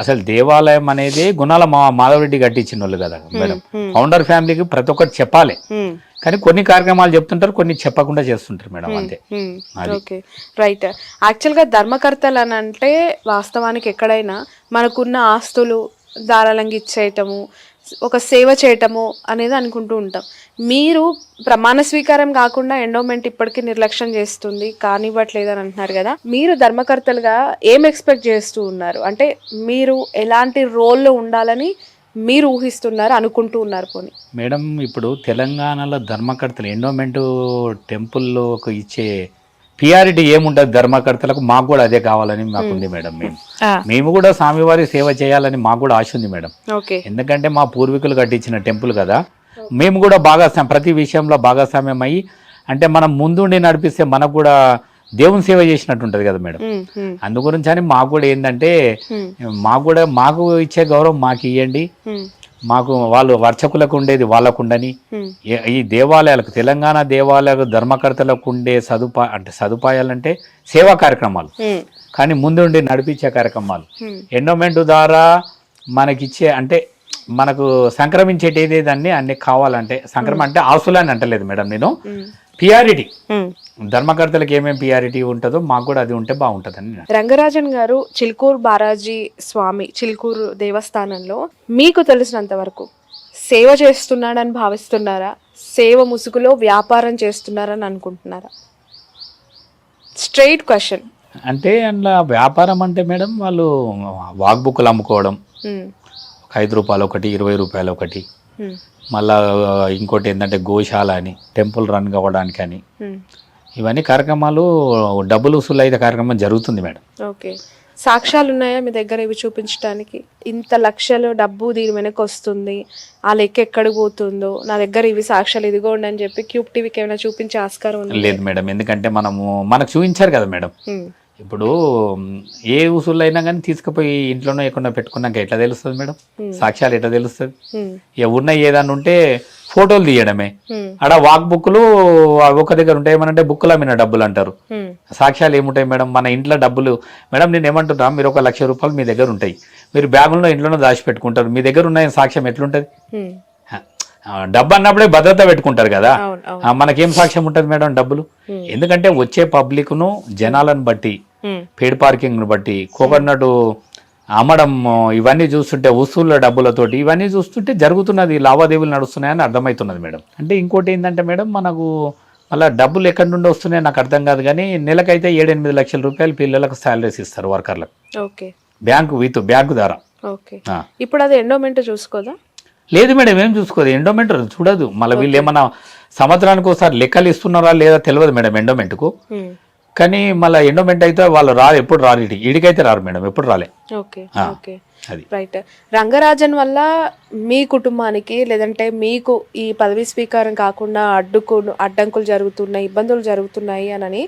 అసలు దేవాలయం అనేది గుణాల మాధవరెడ్డి కట్టించిన వాళ్ళు కదా మేడం. ఫౌండర్ ఫ్యామిలీకి ప్రతి ఒక్కటి చెప్పాలి, కానీ కొన్ని కార్యక్రమాలు చెప్తుంటారు, కొన్ని చెప్పకుండా చేస్తుంటారు మేడం, అంతే. Okay, right. యాక్చువల్గా ధర్మకర్తలు అని అంటే వాస్తవానికి ఎక్కడైనా మనకున్న ఆస్తులు దారాలంగా ఇచ్చేయటము, ఒక సేవ చేయటము అనేది అనుకుంటూ ఉంటాం. మీరు ప్రమాణ స్వీకారం కాకుండా ఎండోమెంట్ ఇప్పటికీ నిర్లక్ష్యం చేస్తుంది, కానివ్వట్లేదు అని అంటున్నారు కదా. మీరు ధర్మకర్తలుగా ఏం ఎక్స్పెక్ట్ చేస్తూ ఉన్నారు? అంటే మీరు ఎలాంటి రోల్లో ఉండాలని మీరు ఊహిస్తున్నారు, అనుకుంటూ ఉన్నారు? పోనీ మేడం, ఇప్పుడు తెలంగాణలో ధర్మకర్తలు ఎండోమెంట్ టెంపుల్లోకి ఇచ్చే పిఆర్టీ ఏముంటుంది ధర్మకర్తలకు, మాకు కూడా అదే కావాలని మాకుంది మేడం. మేము కూడా స్వామివారి సేవ చేయాలని మాకు కూడా ఆశ ఉంది మేడం. ఎందుకంటే మా పూర్వీకులు కట్టించిన టెంపుల్ కదా, మేము కూడా ప్రతి విషయంలో భాగస్వామ్యం అయ్యి, అంటే మనం ముందుండి నడిపిస్తే మనకు కూడా దేవుని సేవ చేసినట్టు ఉంటుంది కదా మేడం. అందు గురించి అని మాకు కూడా ఏంటంటే మాకు ఇచ్చే గౌరవం మాకు ఇవ్వండి, మాకు వాళ్ళు వర్చకులకు ఉండేది వాళ్ళకు ఉండని, ఈ దేవాలయాలకు తెలంగాణ దేవాలయాలకు ధర్మకర్తలకు ఉండే సదుపాయాలంటే సేవా కార్యక్రమాలు, కానీ ముందుండి నడిపించే కార్యక్రమాలు ఎండోమెంట్ ద్వారా మనకిచ్చే, అంటే మనకు సంక్రమించేటి దాన్ని అన్ని కావాలంటే అంటే ఆస్తులని అంటలేదు మేడం నేను, పిఆర్టీ ధర్మకర్తలకు ఏమేమి పిఆర్టీ ఉంటుందో మాకు కూడా అది ఉంటే బాగుంటుందని. రంగరాజన్ గారు, చిలుకూరు బాలాజీ స్వామి చిలుకూరు దేవస్థానంలో మీకు తెలిసినంత వరకు సేవ చేస్తున్నాడని భావిస్తున్నారా? సేవ ముసుగులో వ్యాపారం చేస్తున్నారని అనుకుంటున్నారా? Straight question. అంటే అందులో వ్యాపారం అంటే మేడం, వాళ్ళు వాక్ బుక్లు అమ్ముకోవడం, 5 రూపాయలు ఒకటి, 20 రూపాయలు ఒకటి, మళ్ళా ఇంకోటి ఏంటంటే గోశాల అని, టెంపుల్ రన్ కావడానికి అని, ఇవన్నీ కార్యక్రమాలు డబ్బులు వసూలు అయితే కార్యక్రమం జరుగుతుంది మేడం. ఓకే, సాక్ష్యాలు ఉన్నాయా మీ దగ్గర ఇవి చూపించడానికి? ఇంత లక్షలు డబ్బు దీని వెనక వస్తుంది, ఆ లెక్క ఎక్కడికి పోతుందో, నా దగ్గర ఇవి సాక్ష్యాలు ఇదిగోండి అని చెప్పి క్యూబ్ టీవీకి ఏమైనా చూపించే ఆస్కారం ఉంది? లేదు మేడం, ఎందుకంటే మనకు చూపించారు కదా మేడం. ఇప్పుడు ఏ ఉసుళ్ళు అయినా కానీ తీసుకుపోయి ఇంట్లోనే ఎక్కడ పెట్టుకున్నాక ఎట్లా తెలుస్తుంది మేడం? సాక్ష్యాలు ఎట్లా తెలుస్తుంది? ఉన్న ఏదన్నా ఉంటే ఫోటోలు తీయడమే. ఆడ వాక్ బుక్లు ఒక దగ్గర ఉంటాయి, ఏమనంటే బుక్కులు అమ్మిన డబ్బులు అంటారు. సాక్ష్యాలు ఏముంటాయి మేడం? మన ఇంట్లో డబ్బులు మేడం, నేను ఏమంటున్నా, మీరు 1 లక్ష రూపాయలు మీ దగ్గర ఉంటాయి, మీరు బ్యాగుల్లో ఇంట్లోనే దాచిపెట్టుకుంటారు, మీ దగ్గర ఉన్న సాక్ష్యం ఎట్లుంటది? డబ్బు అన్నప్పుడే భద్రత పెట్టుకుంటారు కదా, మనకేం సాక్ష్యం ఉంటుంది మేడం డబ్బులు? ఎందుకంటే వచ్చే పబ్లిక్ ను జనాలను బట్టి, పేడ్ పార్కింగ్ ను బట్టి, కోకోనట్ అమ్మడం, ఇవన్నీ చూస్తుంటే వస్తువుల డబ్బులతోటి ఇవన్నీ చూస్తుంటే జరుగుతున్నది, లావాదేవీలు నడుస్తున్నాయని అర్థమవుతున్నది మేడం. అంటే ఇంకోటి ఏంటంటే మేడం, మనకు మళ్ళీ డబ్బులు ఎక్కడి నుండి వస్తున్నాయి నాకు అర్థం కాదు, కానీ నెలకైతే 7-8 లక్షల రూపాయలు పిల్లలకు శాలరీస్ ఇస్తారు వర్కర్లకు, బ్యాంకు ద్వారా. ఇప్పుడు అది ఎండోమెంట్ చూసుకోదా? లేదు మేడం, ఏం చూసుకోదు, ఎండోమెంట్ చూడదు. మళ్ళీ వీళ్ళు ఏమన్నా సంవత్సరానికి ఒకసారి లెక్కలు ఇస్తున్నారా లేదా తెలియదు మేడం ఎండోమెంట్కు. కానీ మళ్ళీ ఎండోమెంట్ అయితే వాళ్ళు రారు, ఎప్పుడు రారు, ఈడికైతే రారు మేడం, ఎప్పుడు రాలే. ఓకే ఓకే అది రైట్. రంగరాజన్ వల్ల మీ కుటుంబానికి లేదంటే మీకు ఈ పదవి స్వీకారం కాకుండా అడ్డంకులు జరుగుతున్నాయి, ఇబ్బందులు జరుగుతున్నాయి అని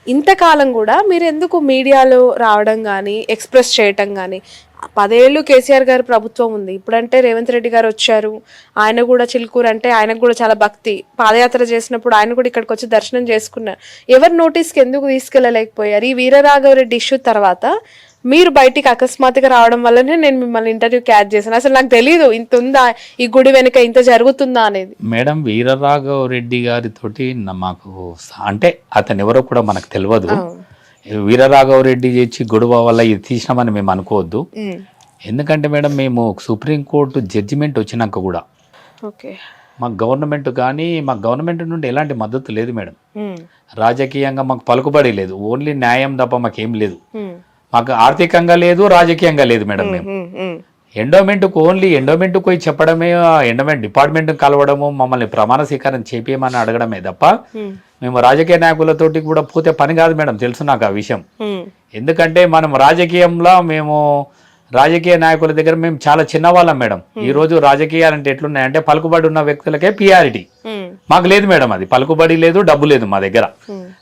ఇంతకాలం కూడా మీరు ఎందుకు మీడియాలో రావడం కానీ ఎక్స్ప్రెస్ చేయటం కానీ? 10 ఏళ్ళు కేసీఆర్ గారి ప్రభుత్వం ఉంది, ఇప్పుడంటే రేవంత్ రెడ్డి గారు వచ్చారు, ఆయన కూడా చిలుకూరు అంటే ఆయనకు కూడా చాలా భక్తి, పాదయాత్ర చేసినప్పుడు ఆయన కూడా ఇక్కడికి వచ్చి దర్శనం చేసుకున్నారు. ఎవరి నోటీస్కి ఎందుకు తీసుకెళ్ళలేకపోయారు? ఈ వీరరాఘవరెడ్డి ఇష్యూ తర్వాత మీరు బయటికి అకస్మాత్తుగా రావడం వల్లనే నేను మిమ్మల్ని ఇంటర్వ్యూ క్యాచ్ చేశాను. అసలు నాకు తెలీదు ఇంత ఉందా ఈ గుడి వెనుక, ఇంత జరుగుతుందా అనేది. మేడం వీరరాఘవరెడ్డి గారితోటి మాకు అంటే అతను ఎవరో కూడా మనకు తెలియదు. వీరరాఘవరెడ్డి చేసి గొడవ వల్ల ఇది తీసినామని మేము అనుకోవద్దు. ఎందుకంటే మేడం మేము సుప్రీంకోర్టు జడ్జిమెంట్ వచ్చినాక కూడా మాకు గవర్నమెంట్ కానీ మాకు గవర్నమెంట్ నుండి ఎలాంటి మద్దతు లేదు మేడం. రాజకీయంగా మాకు పలుకుబడి లేదు, ఓన్లీ న్యాయం తప్ప మాకేం లేదు. మాకు ఆర్థికంగా లేదు, రాజకీయంగా లేదు మేడం. మేము ఎండోమెంట్కు ఓన్లీ ఎండోమెంట్కు పోయి చెప్పడమే, ఎండోమెంట్ డిపార్ట్మెంట్ కలవడము, మమ్మల్ని ప్రమాణ స్వీకారం చేపియమని అడగడమే తప్ప మేము రాజకీయ నాయకులతోటి కూడా పోతే పని కాదు మేడం. తెలుసు నాకు ఆ విషయం. ఎందుకంటే మనం రాజకీయంలో మేము రాజకీయ నాయకుల దగ్గర మేము చాలా చిన్నవాళ్ళం మేడం. ఈ రోజు రాజకీయాలు అంటే ఎట్లున్నాయంటే పలుకుబడి ఉన్న వ్యక్తులకే పిఆర్టీ, మాకు లేదు మేడం. అది పలుకుబడి లేదు, డబ్బు లేదు మా దగ్గర.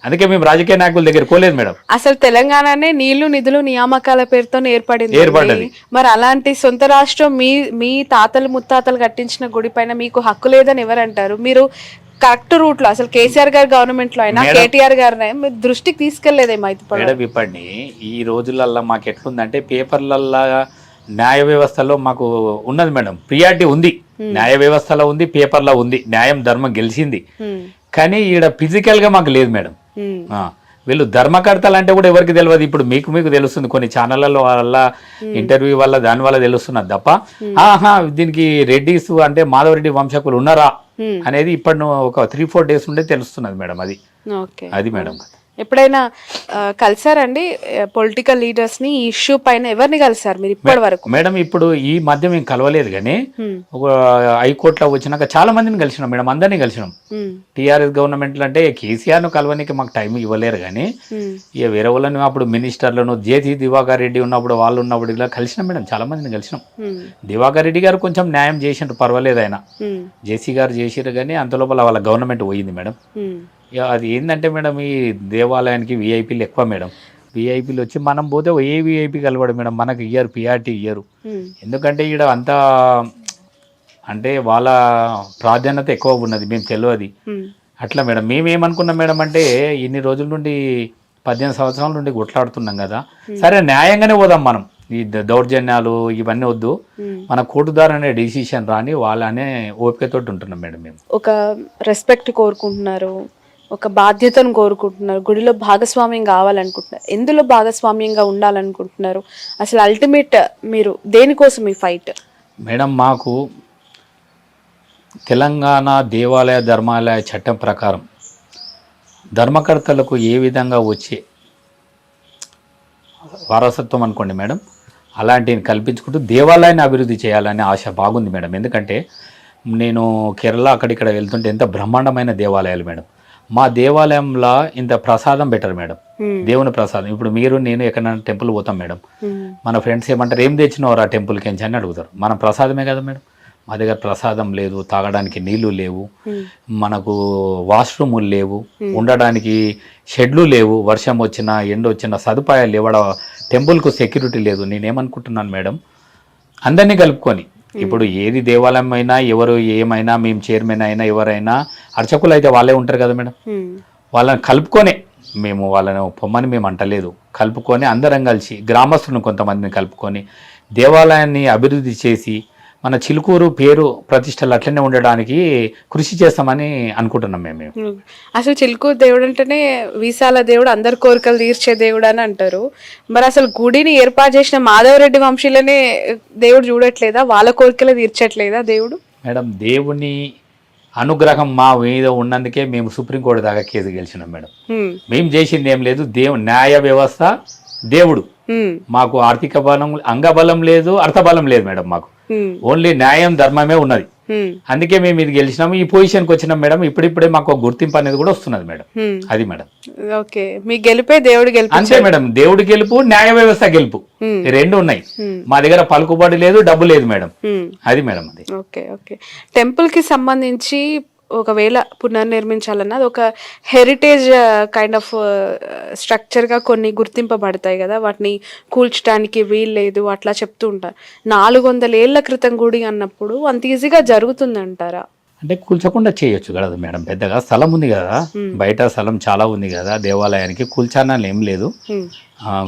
అందుకే మేము రాజకీయ నాయకుల దగ్గర కోలేదు మేడం. అసలు తెలంగాణనే నీళ్లు నిధులు నియామకాల పేరుతో ఏర్పడింది. మరి అలాంటి సొంత రాష్ట్రం మీ తాతలు ముత్తాతలు కట్టించిన గుడి పైన మీకు హక్కు లేదని ఎవరంటారు? మీరు కరెక్ట్ రూట్ లో అసలు కేసీఆర్ గారి గవర్నమెంట్ లో అయినా కేటీఆర్ గారిని దృష్టికి తీసుకెళ్లేదేమో. ఇప్పటి ఈ రోజులల్లో మాకు ఎట్లుందంటే పేపర్లల్లో న్యాయ వ్యవస్థలో మాకు ఉన్నది మేడం, ప్రియారిటీ ఉంది. న్యాయ వ్యవస్థలో ఉంది, పేపర్లో ఉంది, న్యాయం ధర్మం గెలిచింది. కానీ ఈడ ఫిజికల్ గా మాకు లేదు మేడం. వీళ్ళు ధర్మకర్తలు అంటే కూడా ఎవరికి తెలియదు. ఇప్పుడు మీకు తెలుస్తుంది, కొన్ని ఛానళ్లలో వల్ల ఇంటర్వ్యూ వల్ల దాని వల్ల తెలుస్తున్నది తప్ప దీనికి రెడ్డిస్ అంటే మాధవరెడ్డి వంశకులు ఉన్నారా అనేది ఇప్పటి ఒక 3-4 డేస్ ఉండే తెలుస్తున్నది మేడం. అది మేడం. ఎప్పుడైనా కలిసారండి పొలిటికల్ లీడర్స్ ని ఈ ఇష్యూ పైన? ఎవరిని కలిసారు మీరు ఇప్పటి వరకు? మేడం ఇప్పుడు ఈ మధ్య మేము కలవలేదు, కానీ ఒక హైకోర్టులో వచ్చినాక చాలా మందిని కలిసినాం మేడం, అందరినీ కలిసినాం. టీఆర్ఎస్ గవర్నమెంట్ అంటే కేసీఆర్ ను కలవడానికి మాకు టైం ఇవ్వలేరు, కానీ ఇక వేరే వాళ్ళని అప్పుడు మినిస్టర్లను జేసీ దివాకర్ రెడ్డి ఉన్నప్పుడు వాళ్ళు ఉన్నప్పుడు ఇలా కలిసినాం మేడం, చాలా మందిని కలిసినాం. దివాకర్ రెడ్డి గారు కొంచెం న్యాయం చేసిండ్రు, పర్వాలేదు. ఆయన జేసీ గారు చేసిరు, కానీ అంతలోపల వాళ్ళ గవర్నమెంట్ పోయింది మేడం. అది ఏంటంటే మేడం ఈ దేవాలయానికి విఐపీలు ఎక్కువ మేడం. విఐపీలు వచ్చి మనం పోతే ఏ విఐపీ కలవడం మేడం, మనకు ఇయ్యరు, పిఆర్టీ ఇయ్యరు. ఎందుకంటే ఈడ అంతా అంటే వాళ్ళ ప్రాధాన్యత ఎక్కువ ఉన్నది, మేము తెలియదు అట్లా మేడం. మేమేమనుకున్నాం మేడం అంటే ఇన్ని రోజుల నుండి 18 సంవత్సరాల నుండి కొట్లాడుతున్నాం కదా, సరే న్యాయంగానే పోదాం మనం, ఈ దౌర్జన్యాలు ఇవన్నీ వద్దు, మన కోర్టు ద్వారా అనే డిసిషన్ రాని వాళ్ళనే ఓపికతోటి ఉంటున్నాం మేడం. మేము ఒక రెస్పెక్ట్ కోరుకుంటున్నారు, ఒక బాధ్యతను కోరుకుంటున్నారు, గుడిలో భాగస్వామ్యం కావాలనుకుంటున్నారు. ఎందులో భాగస్వామ్యంగా ఉండాలనుకుంటున్నారు? అసలు అల్టిమేట్ మీరు దేనికోసం ఈ ఫైట్? మేడం మాకు తెలంగాణ దేవాలయ ధర్మాలయ చట్టం ప్రకారం ధర్మకర్తలకు ఏ విధంగా వచ్చే వారసత్వం అనుకోండి మేడం, అలాంటివి కల్పించుకుంటూ దేవాలయాన్ని అభివృద్ధి చేయాలనే ఆశ బాగుంది మేడం. ఎందుకంటే నేను కేరళ అక్కడిక్కడ వెళ్తుంటే ఎంత బ్రహ్మాండమైన దేవాలయాలు మేడం. మా దేవాలయంలో ఇంత ప్రసాదం బెటర్ మేడం, దేవుని ప్రసాదం. ఇప్పుడు మీరు నేను ఎక్కడైనా టెంపుల్ పోతాం మేడం, మన ఫ్రెండ్స్ ఏమంటారు, ఏం తెచ్చినవారు ఆ టెంపుల్కి అని అడుగుతారు. మనం ప్రసాదమే కదా మేడం. మా దగ్గర ప్రసాదం లేదు, తాగడానికి నీళ్లు లేవు, మనకు వాష్రూములు లేవు, ఉండడానికి షెడ్లు లేవు, వర్షం వచ్చినా ఎండ వచ్చినా సదుపాయాలు లేవడ, టెంపుల్కు సెక్యూరిటీ లేదు. నేనేమనుకుంటున్నాను మేడం, అందరినీ కలుపుకొని ఇప్పుడు ఏది దేవాలయం అయినా ఎవరు ఏమైనా మేము చైర్మన్ అయినా ఎవరైనా అర్చకులు అయితే వాళ్ళే ఉంటారు కదా మేడం, వాళ్ళని కలుపుకొనే మేము వాళ్ళని పొమ్మని మేము అంటలేదు, కలుపుకొని అందరం కలిసి గ్రామస్తులను కొంతమందిని కలుపుకొని దేవాలయాన్ని అభివృద్ధి చేసి మన చిలుకూరు పేరు ప్రతిష్టలు అట్లనే ఉండడానికి కృషి చేస్తామని అనుకుంటున్నాం మేము. అసలు చిలుకూరు దేవుడు అంటేనే వీసాల దేవుడు, అందరి కోరికలు తీర్చే దేవుడు అని అంటారు. మరి అసలు గుడిని ఏర్పాటు చేసిన మాధవరెడ్డి వంశీలనే దేవుడు చూడట్లేదా? వాళ్ళ కోరికలు తీర్చట్లేదా దేవుడు? మేడం దేవుని అనుగ్రహం మా మీద ఉన్నందుకే మేము సుప్రీంకోర్టు దాకా కేసు గెలిచినాం మేడం. మేము చేసింది ఏం లేదు, న్యాయ వ్యవస్థ దేవుడు. మాకు ఆర్థిక బలం అంగబలం లేదు, అర్థబలం లేదు మేడం. మాకు ఓన్లీ న్యాయం ధర్మమే ఉన్నది. అందుకే మేము ఇది గెలిచినాము, ఈ పొజిషన్కి వచ్చినాం మేడం. ఇప్పుడిప్పుడే మాకు ఒక గుర్తింపు అనేది కూడా వస్తున్నది మేడం. అది మేడం. ఓకే, మీ గెలిపే దేవుడు గెలుపు. అంతే మేడం, దేవుడి గెలుపు, న్యాయ వ్యవస్థ గెలుపు, ఈ రెండు ఉన్నాయి. మా దగ్గర పలుకుబడి లేదు, డబ్బు లేదు మేడం. అది మేడం అది. Okay okay. టెంపుల్ కి సంబంధించి ఒకవేళ పునర్నిర్మించాలన్నా అది ఒక హెరిటేజ్ కైండ్ ఆఫ్ స్ట్రక్చర్గా కొన్ని గుర్తింపబడతాయి కదా, వాటిని కూల్చడానికి వీలు లేదు అట్లా చెప్తూ ఉంటారు. 400 ఏళ్ల క్రితం గుడి అన్నప్పుడు అంత ఈజీగా జరుగుతుందంటారా? అంటే కూల్చకుండా చేయొచ్చు కదా మేడం, పెద్దగా స్థలం ఉంది కదా, బయట స్థలం చాలా ఉంది కదా దేవాలయానికి, కూల్చాలని ఏం లేదు.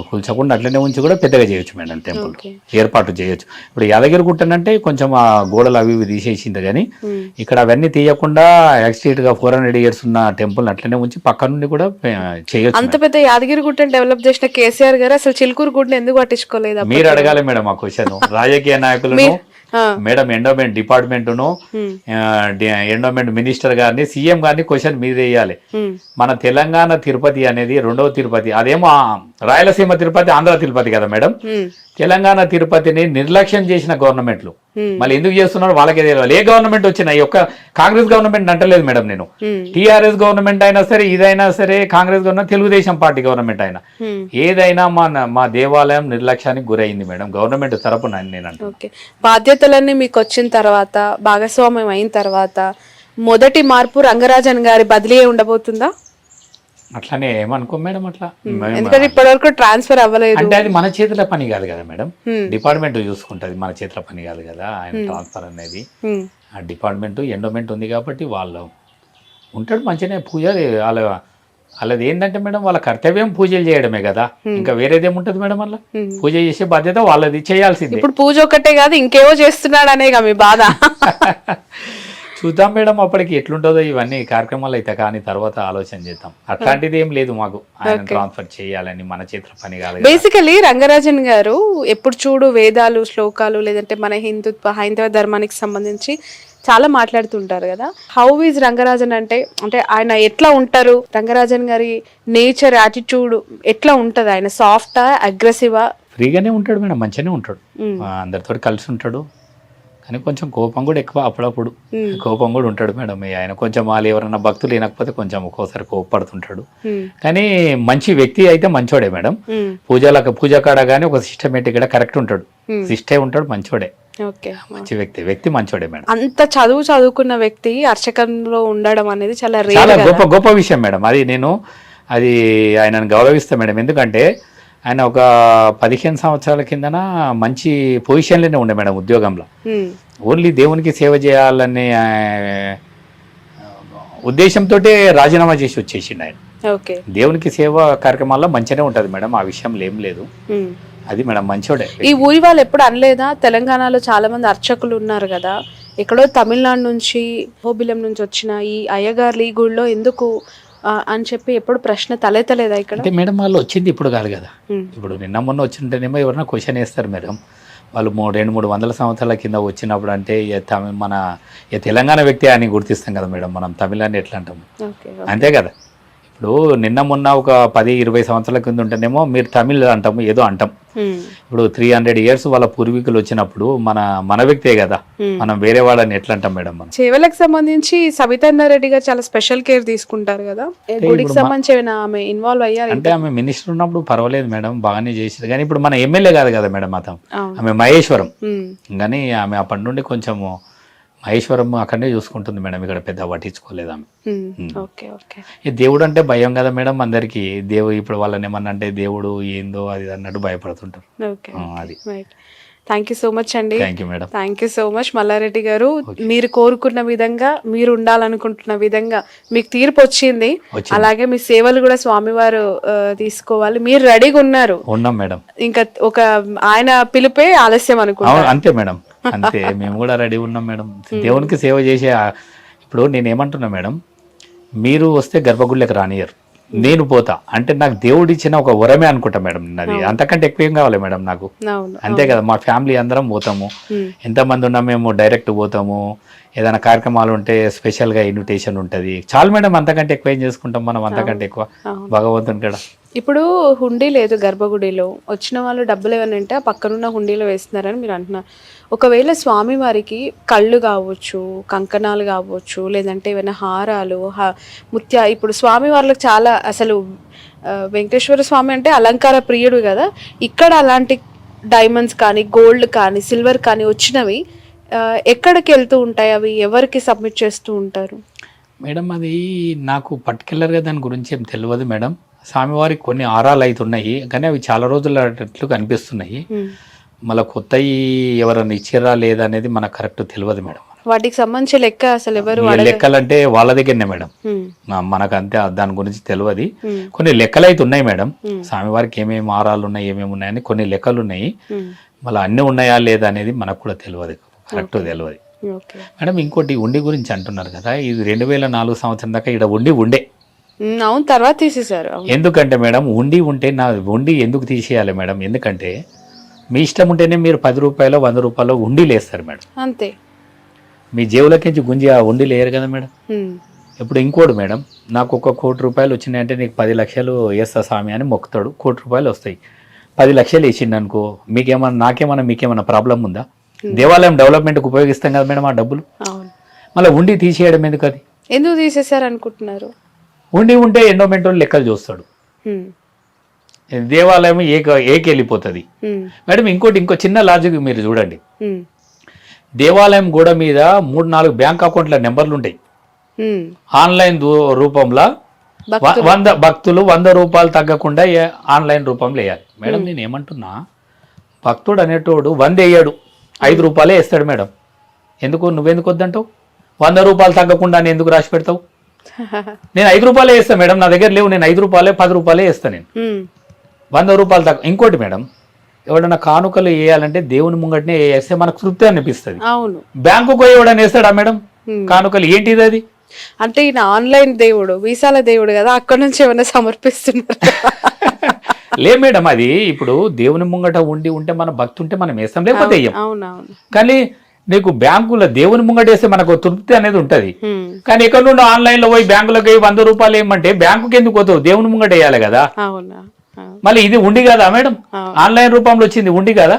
కూల్చకుండా అట్లనే ఉంచి కూడా పెద్దగా చేయొచ్చు మేడం, టెంపుల్ ఏర్పాటు చేయొచ్చు. ఇప్పుడు యాదగిరి గుట్టనంటే కొంచెం ఆ గోడలు అవి ఇవి తీసేసింది, కానీ ఇక్కడ అవన్నీ తీయకుండా యాక్సిడెంట్ గా 400 years ఉన్న టెంపుల్ అట్లనే ఉంచి పక్క నుండి కూడా చేయొచ్చు. అంత పెద్ద యాదగిరి గుట్టను డెవలప్ చేసిన కేసీఆర్ గారు అసలు చిలుకూరు గుట్టను ఎందుకు పట్టించుకోలేదు? మీరు అడగాలి మేడం ఆ క్వశ్చన్. రాజకీయ నాయకులను మేడం, ఎండోమెంట్ డిపార్ట్మెంట్ను, ఎండోమెంట్ మినిస్టర్ గారిని, సీఎం గారిని క్వశ్చన్ మీద వేయాలి. మన తెలంగాణ తిరుపతి అనేది 2వ తిరుపతి, అదేమో రాయలసీమ తిరుపతి, ఆంధ్ర తిరుపతి కదా మేడం. తెలంగాణ తిరుపతిని నిర్లక్ష్యం చేసిన గవర్నమెంట్లు మళ్ళీ ఎందుకు చేస్తున్నారు వాళ్ళకే తెలియాలి. ఏ గవర్నమెంట్ వచ్చినా, ఈ యొక్క కాంగ్రెస్ గవర్నమెంట్ అంటలేదు మేడం నేను, టీఆర్ఎస్ గవర్నమెంట్ అయినా సరే, ఇదైనా సరే, Congress government, Telugu Desam party government అయినా, ఏదైనా మా దేవాలయం నిర్లక్ష్యానికి గురైంది మేడం, గవర్నమెంట్ తరపున నేను అంటే. బాధ్యతలన్నీ మీకు వచ్చిన తర్వాత, భాగస్వామ్యం అయిన తర్వాత మొదటి మార్పు రంగరాజన్ గారి బదిలీ ఉండబోతుందా? అట్లానే ఏమనుకో మేడం, అట్లా ఎందుకంటే ఇప్పటివరకు ట్రాన్స్ఫర్ అవ్వలేదు అంటే అది మన చేతిలో పని కాదు కదా మేడం, డిపార్ట్మెంట్ చూసుకుంటది, మన చేతిలో పని కాదు కదా ఆయన ట్రాన్స్ఫర్ అనేది. ఆ డిపార్ట్మెంట్ ఎండోమెంట్ ఉంది కాబట్టి వాళ్ళు ఉంటాడు మంచిగానే. పూజ వాళ్ళది ఏంటంటే మేడం, వాళ్ళ కర్తవ్యం పూజలు చేయడమే కదా, ఇంకా వేరేదేముంటది మేడం. వల్ల పూజ చేసే బాధ్యత వాళ్ళది, చేయాల్సింది. ఇప్పుడు పూజ ఒక్కటే కాదు ఇంకేవో చేస్తున్నాడు అనేగా మీ బాధ. చూద్దాం మేడం అప్పటికి ఎట్లుంటుందో ఇవన్నీ కార్యక్రమాలు అయితే, కానీ తర్వాత ఆలోచన చేద్దాం. అట్లాంటిది ఏం లేదు మాకు, ఆయన ట్రాన్స్ఫర్ చేయాలని మన చేతిలో పని కాదు. బేసికలీ రంగరాజన్ గారు ఎప్పుడు చూడు వేదాలు, శ్లోకాలు, లేదంటే మన హైందవ ధర్మానికి సంబంధించి చాలా మాట్లాడుతుంటారు కదా. హౌ ఈజ్ రంగరాజన్ అంటే ఆయన ఎట్లా ఉంటారు? రంగరాజన్ గారి నేచర్, యాటిట్యూడ్ ఎట్లా ఉంటది? ఆయన సాఫ్టా, అగ్రెసివా? ఫ్రీగానే ఉంటాడు మేడం, మంచిగానే ఉంటాడు, అందరితో కలిసి ఉంటాడు. కానీ కొంచెం కోపం కూడా ఎక్కువ, అప్పుడప్పుడు కోపం కూడా ఉంటాడు మేడం. ఆయన కొంచెం వాళ్ళు ఎవరైనా భక్తులు లేకపోతే కొంచెం ఒక్కోసారి కోపడుతుంటాడు. కానీ మంచి వ్యక్తి అయితే మంచోడే మేడం. పూజ కాడ కానీ ఒక సిస్టమేటిక్ గా కరెక్ట్ ఉంటాడు, సిస్టే ఉంటాడు, మంచోడే, మంచి వ్యక్తి మంచోడే మేడం. అంత చదువుకున్న వ్యక్తి అర్చకంలో ఉండడం అనేది చాలా గొప్ప విషయం మేడం. అది ఆయనను గౌరవిస్తా మేడం. ఎందుకంటే ఆయన ఒక 15 సంవత్సరాల కిందన మంచి పొజిషన్లోనే ఉండే మేడం ఉద్యోగంలో. ఓన్లీ దేవునికి సేవ చేయాలనే ఉద్దేశంతో రాజీనామా చేసి వచ్చేసిండు ఆయన. దేవునికి సేవ కార్యక్రమాల్లో మంచిగానే ఉంటది మేడం, ఆ విషయంలో ఏం లేదు. అది మేడం మంచోడే. ఈ ఊరి వాళ్ళు ఎప్పుడు అనలేదా, తెలంగాణలో చాలా మంది అర్చకులు ఉన్నారు కదా, ఎక్కడో తమిళనాడు నుంచి, హోబిలం నుంచి వచ్చిన ఈ అయ్యగార్లు ఈ గుడిలో ఎందుకు అని చెప్పి ఎప్పుడు ప్రశ్న తలెత్తలేదా ఇక్కడ? అంటే మేడం వాళ్ళు వచ్చింది ఇప్పుడు కాదు కదా, ఇప్పుడు నిన్న మొన్న వచ్చింటేనేమో ఎవరైనా క్వశ్చన్ వేస్తారు మేడం. వాళ్ళు 200-300 సంవత్సరాల కింద వచ్చినప్పుడు అంటే మన తెలంగాణ వ్యక్తి అని గుర్తిస్తాం కదా మేడం, మనం తమిళాన్ని ఎట్లా అంటాము, అంతే కదా. ఇప్పుడు నిన్న మొన్న ఒక 10-20 సంవత్సరాల కింద ఉంటేనేమో మీరు తమిళ్ అంటాము, ఏదో అంటాం. ఇప్పుడు 300 years వాళ్ళ పూర్వీకులు వచ్చినప్పుడు మన వ్యక్తే కదా, మనం వేరే వాళ్ళని ఎట్లా అంటాం మేడం? మనం సేవలకు సంబంధించి సవితారెడ్డి గారు చాలా స్పెషల్ కేర్ తీసుకుంటారు కదా, గుడికి సంబంధించి ఆమె ఇన్వాల్వ్ అయ్యారు అంటే? ఆమె మినిస్టర్ ఉన్నప్పుడు పర్వాలేదు మేడం, బాగానే చేసేది. కానీ ఇప్పుడు మన ఎమ్మెల్యే కాదు కదా మేడం, ఆమె మహేశ్వరం. కానీ ఆమె అప్పటి నుండి కొంచెము మహేశ్వరం అక్కడనే చూసుకుంటుంది మేడం, ఇక్కడ పెద్ద పట్టించుకోలేదు ఆమె. దేవుడు అంటే భయం కదా మేడం అందరికి. దేవుడు ఇప్పుడు వాళ్ళని ఏమన్నా అంటే దేవుడు ఏందో అది అన్నట్టు భయపడుతుంటారు. అది. థ్యాంక్ యూ సో మచ్ అండి. Madam, thank you so much Mallareddy గారు. మీరు కోరుకున్న విధంగా, మీరు ఉండాలనుకుంటున్న విధంగా మీకు తీర్పు వచ్చింది. అలాగే మీ సేవలు కూడా స్వామివారు తీసుకోవాలి, మీరు రెడీగా ఉన్నారు. ఉన్నాం మేడం. ఇంకా ఒక ఆయన పిలిపే ఆలస్యం అనుకుంటా. అంతే మేడం, అంతే. మేము కూడా రెడీ ఉన్నాం మేడం, దేవునికి సేవ చేసే. ఇప్పుడు నేను ఏమంటున్నా మేడం, మీరు వస్తే గర్భగుడిలోకి రానియరు, నేను పోతా అంటే నాకు దేవుడు ఇచ్చిన ఒక వరమే అనుకుంటా మేడం. అది అంతకంటే ఎక్కువ ఏం కావాలి మేడం నాకు, అంతే కదా. మా ఫ్యామిలీ అందరం పోతాము, ఎంతమంది ఉన్నా మేము డైరెక్ట్ పోతాము. ఏదైనా కార్యక్రమాలు ఉంటే స్పెషల్గా ఇన్విటేషన్ ఉంటుంది, చాలు మేడం. అంతకంటే ఎక్కువ ఏం చేసుకుంటాం మనం, అంతకంటే ఎక్కువ భగవంతుని కూడా ఇప్పుడు హుండీ లేదు గర్భగుడిలో, వచ్చిన వాళ్ళు డబ్బులు ఏమైనా ఉంటే ఆ పక్కనున్న హుండీలో వేస్తున్నారని మీరు అంటున్నారు. ఒకవేళ స్వామివారికి కళ్ళు కావచ్చు, కంకణాలు కావచ్చు, లేదంటే ఏమైనా హారాలు, ఇప్పుడు స్వామివార్లకు చాలా అసలు వెంకటేశ్వర స్వామి అంటే అలంకార ప్రియుడు కదా, ఇక్కడ అలాంటి డైమండ్స్ కానీ గోల్డ్ కానీ సిల్వర్ కానీ వచ్చినవి ఎక్కడికి వెళ్తూ ఉంటాయి, అవి ఎవరికి సబ్మిట్ చేస్తూ ఉంటారు? మేడం అది నాకు పర్టికులర్గా దాని గురించి ఏం తెలియదు మేడం. స్వామివారికి కొన్ని ఆరాలు అవుతున్నాయి కానీ అవి చాలా రోజులు అట్లు కనిపిస్తున్నాయి. మళ్ళీ కొత్తవి ఎవరైనా ఇచ్చిరా లేదా అనేది మనకు కరెక్ట్ తెలియదు మేడం. వాటికి సంబంధించి లెక్క అసలు ఎవరు లెక్కలంటే వాళ్ళ దగ్గరనే మేడం, మనకు అంతే దాని గురించి తెలియదు. కొన్ని లెక్కలు అయితే ఉన్నాయి మేడం, స్వామివారికి ఏమేమి ఆరాలు ఉన్నాయి ఏమేమి ఉన్నాయని కొన్ని లెక్కలు ఉన్నాయి. మళ్ళీ అన్ని ఉన్నాయా లేదా అనేది మనకు కూడా తెలియదు, కరెక్ట్ తెలియదు మేడం. ఇంకోటి ఉండి గురించి అంటున్నారు కదా, ఇది 2004 సంవత్సరం దాకా ఇక్కడ ఉండే అవును, తర్వాత తీసేశారు. ఎందుకంటే మేడం ఉంటే నా ఉండి ఎందుకు తీసేయాలి మేడం? ఎందుకంటే మీ ఇష్టం ఉంటేనే మీరు 10 రూపాయలు 100 రూపాయలు ఉండిలు వేస్తారు మేడం, అంతే. మీ జేబులకించి గుంజి ఆ ఉండిలు వేయరు కదా మేడం. ఇప్పుడు ఇంకోటి మేడం, నాకు 1 కోటి రూపాయలు వచ్చినాయంటే నీకు 10 లక్షలు వేస్తా స్వామి అని మొక్కుతాడు, 1 కోటి రూపాయలు వస్తాయి. 10 లక్షలు వేసిండు అనుకో, మీకేమన్నా ప్రాబ్లం ఉందా? దేవాలయం డెవలప్మెంట్కి ఉపయోగిస్తాం కదా మేడం ఆ డబ్బులు. మళ్ళీ ఉండి తీసేయడం ఎందుకు? అది ఎందుకు తీసేశారు అనుకుంటున్నారు? ఉండి ఉంటే ఎండోమెంట్ వాళ్ళు లెక్కలు చూస్తాడు, దేవాలయం ఏకి వెళ్ళిపోతుంది మేడం. ఇంకో చిన్న లాజిక్ మీరు చూడండి, దేవాలయం గోడ మీద 3-4 బ్యాంక్ అకౌంట్ల నెంబర్లు ఉంటాయి. ఆన్లైన్ రూపంలో భక్తులు 100 రూపాయలు తగ్గకుండా ఆన్లైన్ రూపంలో వేయాలి మేడం. నేను ఏమంటున్నా, భక్తుడు అనేటోడు 100 వేయడు, 5 రూపాయలే వేస్తాడు మేడం. నువ్వెందుకు వద్దంటావు? 100 రూపాయలు తగ్గకుండా నేను ఎందుకు రాసి పెడతావు? నేను 5 రూపాయలే వేస్తాను మేడం, నా దగ్గర లేవు, నేను 5 రూపాయలే 10 రూపాయలే వేస్తాను నేను, 100 రూపాయలు తగ్గ. ఇంకోటి మేడం, ఎవడన్నా కానుకలు వేయాలంటే దేవుని ముంగటనే వేస్తే మనకు తృప్తి అనిపిస్తుంది. అవును, బ్యాంకుకు ఎవడన్నా వేస్తాడా మేడం కానుకలు? ఏంటిది అది? అంటే ఈయన ఆన్లైన్ దేవుడు, వీసాల దేవుడు కదా, అక్కడ నుంచి ఏమైనా సమర్పిస్తున్నారు? లే మేడం, అది ఇప్పుడు దేవుని ముంగట ఉంటే మన భక్తి ఉంటే మనం వేస్తాం, లేకపోతే వేయం. కానీ నీకు బ్యాంకులో దేవుని ముంగట వేస్తే మనకు తృప్తి అనేది ఉంటది. కానీ ఎక్కడ నుండి ఆన్లైన్ లో పోయి బ్యాంకులోకి 100 రూపాయలు ఏమంటే బ్యాంకుకి ఎందుకు పోతావు? దేవుని ముంగట వేయాలి కదా. మళ్ళీ ఇది ఉండి కదా మేడం, ఆన్లైన్ రూపంలో వచ్చింది ఉండి కదా.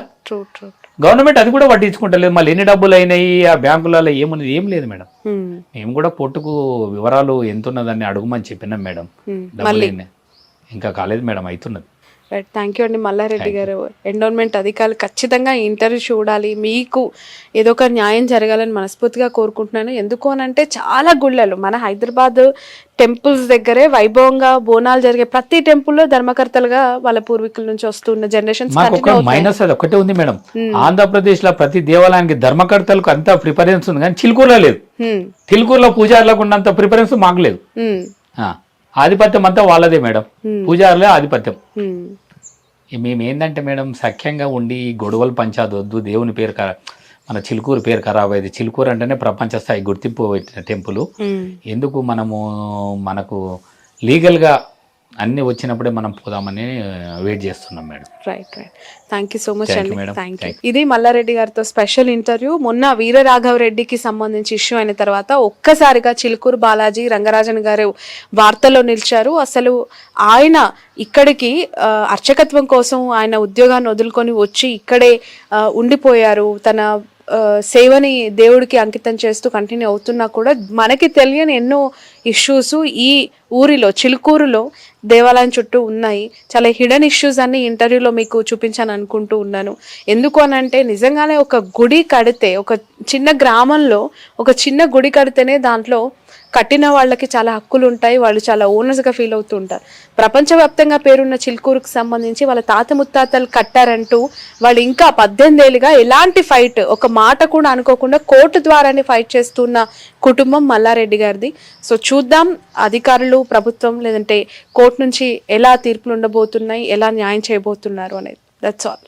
గవర్నమెంట్ అది కూడా పట్టించుకుంటలేదు. మళ్ళీ ఎన్ని డబ్బులు అయినాయి ఆ బ్యాంకులలో ఏమున్నది? ఏం లేదు మేడం. మేము కూడా పొట్టుకు వివరాలు ఎంత ఉన్నదాన్ని అడుగుమని చెప్పినాం మేడం. డబ్బులు ఇంకా కాలేదు మేడం, అవుతున్నది. రైట్, థ్యాంక్ యూ అండి మల్లారెడ్డి గారు. ఎండోన్మెంట్ అధికారులు ఖచ్చితంగా ఈ ఇంటర్వ్యూ చూడాలి, మీకు ఏదో ఒక న్యాయం జరగాలని మనస్ఫూర్తిగా కోరుకుంటున్నాను. ఎందుకు అనంటే చాలా గుళ్ళలు మన హైదరాబాద్ టెంపుల్స్ దగ్గరే వైభవంగా బోనాలు జరిగే ప్రతి టెంపుల్లో ధర్మకర్తలుగా వాళ్ళ పూర్వీకుల నుంచి వస్తున్న జనరేషన్స్. మైనస్ అది ఒకటే ఉంది మేడం, ఆంధ్రప్రదేశ్ లో ప్రతి దేవాలయానికి ధర్మకర్తలకు అంత ప్రిఫరెన్స్ ఉంది కానీ చిలుకూరులో లేదు. చిలుకూరులో పూజారులకు ఉన్నంత ప్రిఫరెన్స్ మాకు లేదు. ఆధిపత్యం అంతా వాళ్ళదే మేడం, పూజారులే ఆధిపత్యం. మేము ఏంటంటే మేడం, సఖ్యంగా ఉండి గొడవలు పంచాదొద్దు, దేవుని పేరు మన చిలుకూరు పేరు ఖరాబ్ అయ్యేది. చిలుకూరు అంటేనే ప్రపంచ స్థాయి గుర్తింపు పెట్టిన టెంపుల్. ఎందుకు మనకు లీగల్గా అన్ని వచ్చినప్పుడే మనం పోదామని వెయిట్ చేస్తున్నాం madam. Right, thank you so much అండి. Thank you. ఇది మల్లారెడ్డి గారితో స్పెషల్ ఇంటర్వ్యూ. మొన్న వీరరాఘవరెడ్డికి సంబంధించి ఇష్యూ అయిన తర్వాత ఒక్కసారిగా చిలుకూరు బాలాజీ రంగరాజన్ గారు వార్తల్లో నిలిచారు. అసలు ఆయన ఇక్కడికి అర్చకత్వం కోసం ఆయన ఉద్యోగాన్ని వదులుకొని వచ్చి ఇక్కడే ఉండిపోయారు. తన సేవని దేవుడికి అంకితం చేస్తూ కంటిన్యూ అవుతున్నా కూడా మనకి తెలియని ఎన్నో ఇష్యూస్ ఈ ఊరిలో చిలుకూరులో దేవాలయం చుట్టూ ఉన్నాయి. చాలా హిడెన్ ఇష్యూస్ అన్ని ఇంటర్వ్యూలో మీకు చూపించాను అనుకుంటూ ఉన్నాను. ఎందుకు అనంటే నిజంగానే ఒక గుడి కడితే, ఒక చిన్న గ్రామంలో ఒక చిన్న గుడి కడితేనే దాంట్లో కట్టిన వాళ్ళకి చాలా హక్కులు ఉంటాయి, వాళ్ళు చాలా ఓనర్స్గా ఫీల్ అవుతూ ఉంటారు. ప్రపంచవ్యాప్తంగా పేరున్న చిలుకూరుకు సంబంధించి వాళ్ళ తాత ముత్తాతలు కట్టారంటూ వాళ్ళు ఇంకా 18 ఏళ్ళుగా ఎలాంటి ఫైట్, ఒక మాట కూడా అనుకోకుండా కోర్టు ద్వారానే ఫైట్ చేస్తున్న కుటుంబం మల్లారెడ్డి గారిది. సో చూద్దాం అధికారులు, ప్రభుత్వం లేదంటే కోర్టు నుంచి ఎలా తీర్పులు ఉండబోతున్నాయి, ఎలా న్యాయం చేయబోతున్నారు అనేది. That's all.